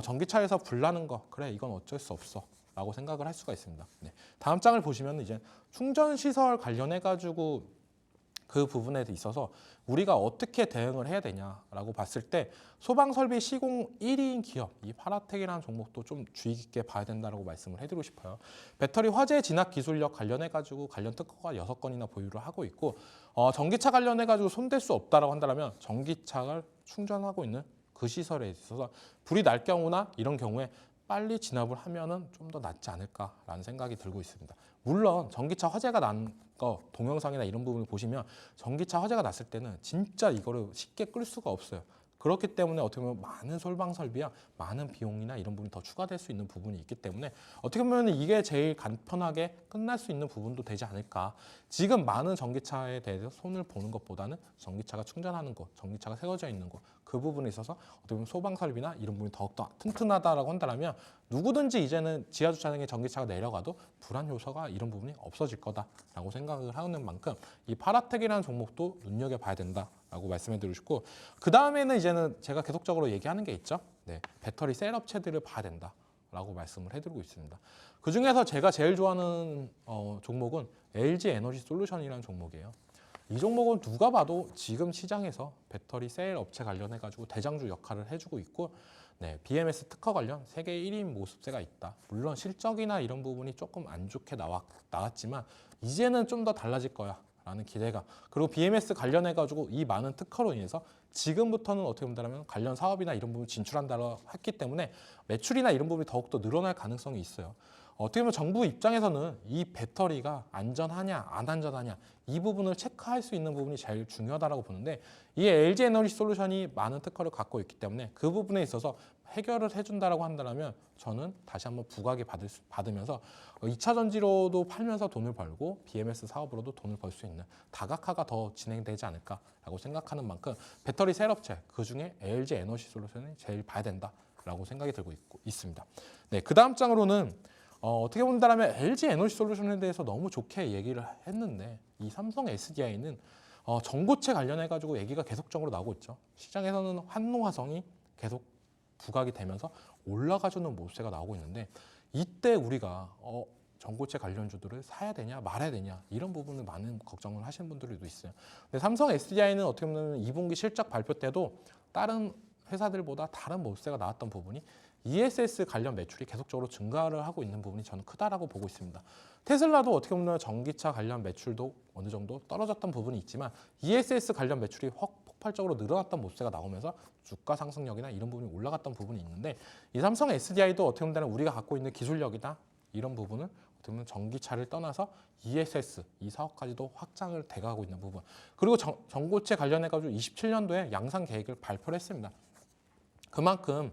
S2: 전기차에서 불 나는 거 그래 이건 어쩔 수 없어 라고 생각을 할 수가 있습니다. 네. 다음 장을 보시면 이제 충전시설 관련해가지고 그 부분에 있어서 우리가 어떻게 대응을 해야 되냐라고 봤을 때 소방설비 시공 1위인 기업 이 파라텍이라는 종목도 좀 주의 깊게 봐야 된다라고 말씀을 해드리고 싶어요. 배터리 화재 진압 기술력 관련해가지고 관련 특허가 6건이나 보유를 하고 있고 전기차 관련해가지고 손댈 수 없다라고 한다면 전기차를 충전하고 있는 그 시설에 있어서 불이 날 경우나 이런 경우에 빨리 진압을 하면은 좀 더 낫지 않을까라는 생각이 들고 있습니다. 물론 전기차 화재가 난 거 동영상이나 이런 부분을 보시면 전기차 화재가 났을 때는 진짜 이거를 쉽게 끌 수가 없어요. 그렇기 때문에 어떻게 보면 많은 솔방 설비야 많은 비용이나 이런 부분이 더 추가될 수 있는 부분이 있기 때문에 어떻게 보면 이게 제일 간편하게 끝날 수 있는 부분도 되지 않을까. 지금 많은 전기차에 대해서 손을 보는 것보다는 전기차가 충전하는 것, 전기차가 세워져 있는 것, 그 부분에 있어서 어떻게 보면 소방 설비나 이런 부분이 더욱더 튼튼하다라고 한다면 누구든지 이제는 지하 주차장에 전기차가 내려가도 불안 요소가 이런 부분이 없어질 거다라고 생각을 하는 만큼 이 파라텍이라는 종목도 눈여겨봐야 된다라고 말씀해드리고 싶고, 그 다음에는 이제는 제가 계속적으로 얘기하는 게 있죠. 네, 배터리 셀 업체들을 봐야 된다라고 말씀을 해드리고 있습니다. 그 중에서 제가 제일 좋아하는 종목은 LG 에너지 솔루션이라는 종목이에요. 이 종목은 누가 봐도 지금 시장에서 배터리 셀 업체 관련해 가지고 대장주 역할을 해주고 있고, 네, BMS 특허 관련 세계 1위 모습세가 있다. 물론 실적이나 이런 부분이 조금 안 좋게 나왔지만 이제는 좀 더 달라질 거야 라는 기대가, 그리고 BMS 관련해 가지고 이 많은 특허로 인해서 지금부터는 어떻게 본다면 관련 사업이나 이런 부분 진출한다고 했기 때문에 매출이나 이런 부분이 더욱더 늘어날 가능성이 있어요. 어떻게 보면 정부 입장에서는 이 배터리가 안전하냐 안 안전하냐 이 부분을 체크할 수 있는 부분이 제일 중요하다고 보는데, 이 LG 에너지 솔루션이 많은 특허를 갖고 있기 때문에 그 부분에 있어서 해결을 해준다라고 한다면 저는 다시 한번 부각이 받으면서 2차 전지로도 팔면서 돈을 벌고 BMS 사업으로도 돈을 벌 수 있는 다각화가 더 진행되지 않을까라고 생각하는 만큼 배터리 셀 업체 그중에 LG 에너지 솔루션이 제일 봐야 된다라고 생각이 들고 있습니다. 네, 그 다음 장으로는 어떻게 본다면 LG 에너지 솔루션에 대해서 너무 좋게 얘기를 했는데 이 삼성 SDI는 전고체 관련해 가지고 얘기가 계속적으로 나오고 있죠. 시장에서는 환노화성이 계속 부각이 되면서 올라가주는 모습세가 나오고 있는데, 이때 우리가 전고체 관련주들을 사야 되냐 말아야 되냐 이런 부분을 많은 걱정을 하시는 분들도 있어요. 근데 삼성 SDI는 어떻게 보면 2분기 실적 발표 때도 다른 회사들보다 다른 모습세가 나왔던 부분이 ESS 관련 매출이 계속적으로 증가를 하고 있는 부분이 저는 크다라고 보고 있습니다. 테슬라도 어떻게 보면 전기차 관련 매출도 어느 정도 떨어졌던 부분이 있지만 ESS 관련 매출이 폭발적으로 늘어났던 모습세가 나오면서 주가 상승력이나 이런 부분이 올라갔던 부분이 있는데, 이 삼성 SDI도 어떻게 보면 우리가 갖고 있는 기술력이나 이런 부분을 어떻게 보면 전기차를 떠나서 ESS 이 사업까지도 확장을 돼가고 있는 부분, 그리고 전고체 관련해 가지고 27년도에 양산 계획을 발표를 했습니다. 그만큼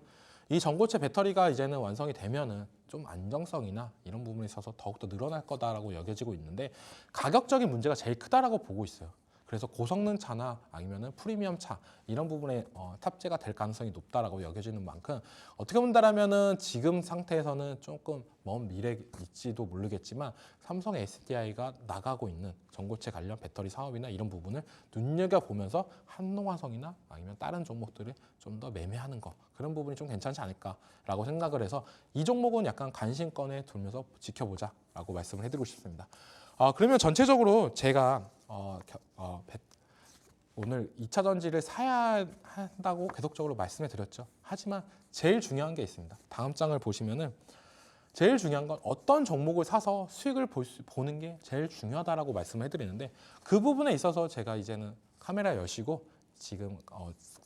S2: 이 전고체 배터리가 이제는 완성이 되면은 좀 안정성이나 이런 부분에 있어서 더욱더 늘어날 거다라고 여겨지고 있는데, 가격적인 문제가 제일 크다라고 보고 있어요. 그래서 고성능 차나 아니면은 프리미엄 차 이런 부분에 탑재가 될 가능성이 높다라고 여겨지는 만큼 어떻게 본다라면은 지금 상태에서는 조금 먼 미래일지도 모르겠지만 삼성 SDI가 나가고 있는 전고체 관련 배터리 사업이나 이런 부분을 눈여겨 보면서 한노화성이나 아니면 다른 종목들을 좀 더 매매하는 거, 그런 부분이 좀 괜찮지 않을까라고 생각을 해서 이 종목은 약간 관심권에 두면서 지켜보자라고 말씀을 해드리고 싶습니다. 그러면 전체적으로 제가 오늘 2차 전지를 사야 한다고 계속적으로 말씀해 드렸죠. 하지만 제일 중요한 게 있습니다. 다음 장을 보시면은 제일 중요한 건 어떤 종목을 사서 수익을 보는 게 제일 중요하다라고 말씀을 해드리는데, 그 부분에 있어서 제가 이제는 카메라 여시고 지금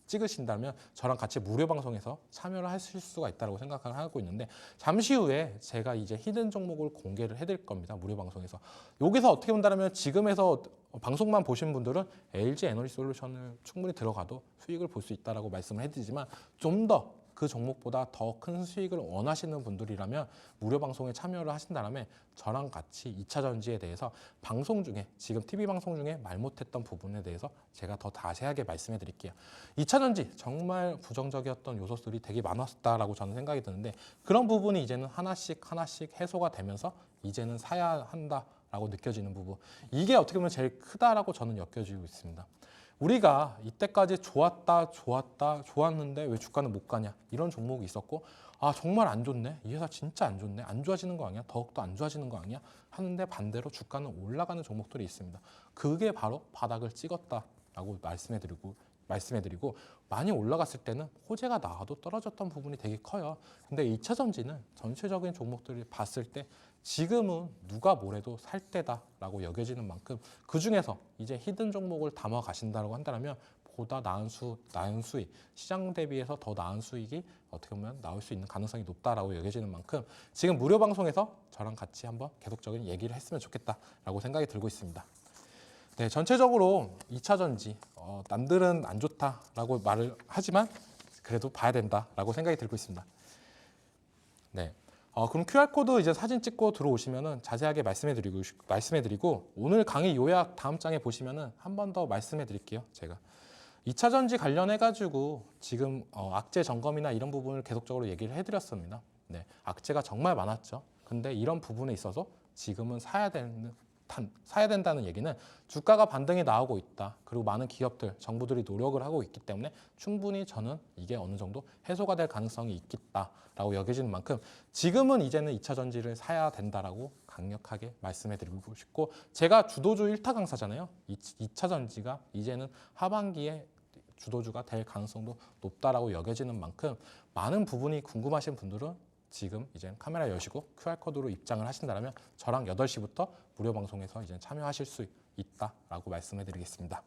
S2: 찍으신다면 저랑 같이 무료 방송에서 참여를 하실 수가 있다고 생각을 하고 있는데, 잠시 후에 제가 이제 히든 종목을 공개를 해드릴 겁니다. 무료 방송에서. 여기서 어떻게 본다면 지금에서 방송만 보신 분들은 LG 에너지 솔루션을 충분히 들어가도 수익을 볼 수 있다라고 말씀을 해드리지만, 좀 더 그 종목보다 더 큰 수익을 원하시는 분들이라면 무료 방송에 참여를 하신다면 저랑 같이 2차 전지에 대해서 방송 중에 지금 TV 방송 중에 말 못했던 부분에 대해서 제가 더 자세하게 말씀해 드릴게요. 2차 전지 정말 부정적이었던 요소들이 되게 많았다라고 저는 생각이 드는데, 그런 부분이 이제는 하나씩 해소가 되면서 이제는 사야 한다라고 느껴지는 부분, 이게 어떻게 보면 제일 크다라고 저는 여겨지고 있습니다. 우리가 이때까지 좋았는데 왜 주가는 못 가냐 이런 종목이 있었고, 정말 안 좋네, 이 회사 진짜 안 좋네, 안 좋아지는 거 아니야, 더욱더 안 좋아지는 거 아니야 하는데 반대로 주가는 올라가는 종목들이 있습니다. 그게 바로 바닥을 찍었다라고 말씀해드리고 많이 올라갔을 때는 호재가 나와도 떨어졌던 부분이 되게 커요. 근데 2차 전지는 전체적인 종목들을 봤을 때 지금은 누가 뭐래도 살 때다라고 여겨지는 만큼 그 중에서 이제 히든 종목을 담아 가신다고 한다면 보다 나은 수익, 시장 대비해서 더 나은 수익이 어떻게 보면 나올 수 있는 가능성이 높다라고 여겨지는 만큼 지금 무료 방송에서 저랑 같이 한번 계속적인 얘기를 했으면 좋겠다라고 생각이 들고 있습니다. 네, 전체적으로 2차 전지 남들은 안 좋다라고 말을 하지만 그래도 봐야 된다라고 생각이 들고 있습니다. 네. 그럼 QR코드 이제 사진 찍고 들어오시면은 자세하게 말씀해드리고 오늘 강의 요약 다음 장에 보시면은 한 번 더 말씀해드릴게요. 제가 2차 전지 관련해가지고 지금 악재 점검이나 이런 부분을 계속적으로 얘기를 해드렸습니다. 네. 악재가 정말 많았죠. 근데 이런 부분에 있어서 지금은 사야 된다는 얘기는 주가가 반등이 나오고 있다. 그리고 많은 기업들, 정부들이 노력을 하고 있기 때문에 충분히 저는 이게 어느 정도 해소가 될 가능성이 있겠다라고 여겨지는 만큼 지금은 이제는 2차 전지를 사야 된다라고 강력하게 말씀해드리고 싶고 제가 주도주 1타 강사잖아요. 2차 전지가 이제는 하반기에 주도주가 될 가능성도 높다라고 여겨지는 만큼 많은 부분이 궁금하신 분들은 지금 이제 카메라 여시고 QR코드로 입장을 하신다면 저랑 8시부터 무료 방송에서 이제 참여하실 수 있다라고 말씀해 드리겠습니다.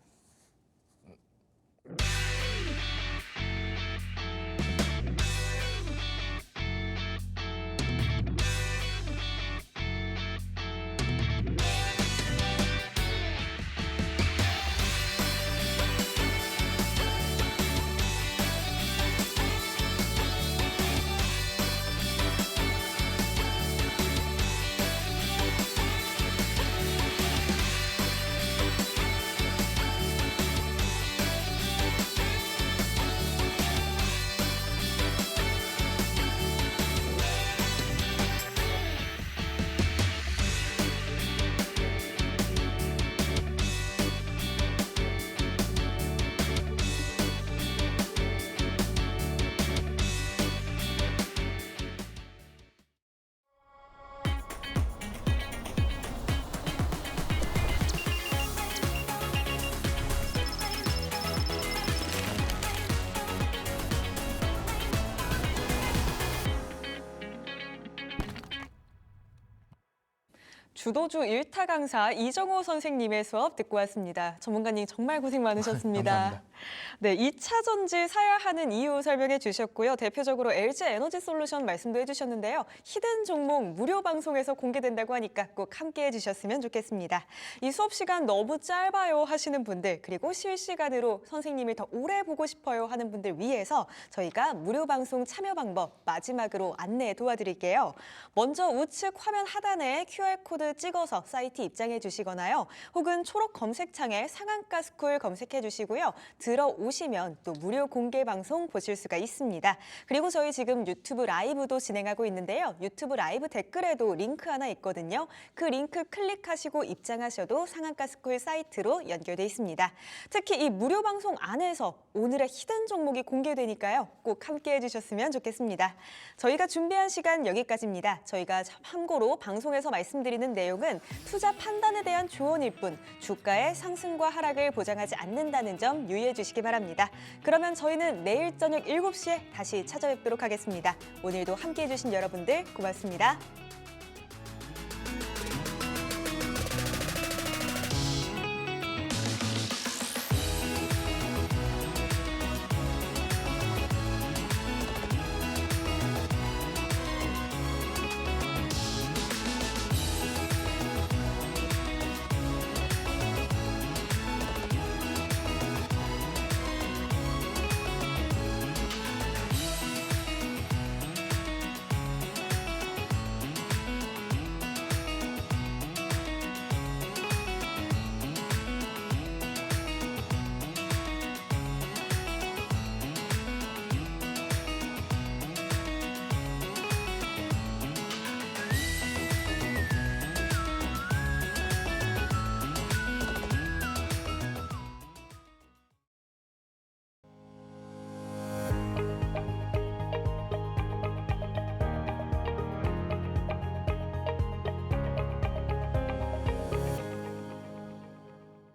S1: 주도주 1타 강사 이정호 선생님의 수업 듣고 왔습니다. 전문가님 정말 고생 많으셨습니다.
S2: 감사합니다.
S1: 네, 2차 전지 사야 하는 이유 설명해 주셨고요. 대표적으로 LG 에너지 솔루션 말씀도 해주셨는데요. 히든 종목 무료 방송에서 공개된다고 하니까 꼭 함께 해주셨으면 좋겠습니다. 이 수업 시간 너무 짧아요 하시는 분들 그리고 실시간으로 선생님을 더 오래 보고 싶어요 하는 분들 위해서 저희가 무료 방송 참여 방법 마지막으로 안내 도와드릴게요. 먼저 우측 화면 하단에 QR코드 찍어서 사이트 입장해 주시거나요. 혹은 초록 검색창에 상한가스쿨 검색해 주시고요. 들어오시면 또 무료 공개 방송 보실 수가 있습니다. 그리고 저희 지금 유튜브 라이브도 진행하고 있는데요. 유튜브 라이브 댓글에도 링크 하나 있거든요. 그 링크 클릭하시고 입장하셔도 상한가스쿨 사이트로 연결돼 있습니다. 특히 이 무료 방송 안에서 오늘의 히든 종목이 공개되니까요. 꼭 함께 해주셨으면 좋겠습니다. 저희가 준비한 시간 여기까지입니다. 저희가 참고로 방송에서 말씀드리는 내용은 투자 판단에 대한 조언일 뿐 주가의 상승과 하락을 보장하지 않는다는 점 유의해 주시기 바랍니다. 그러면 저희는 내일 저녁 7시에 다시 찾아뵙도록 하겠습니다. 오늘도 함께해 주신 여러분들 고맙습니다.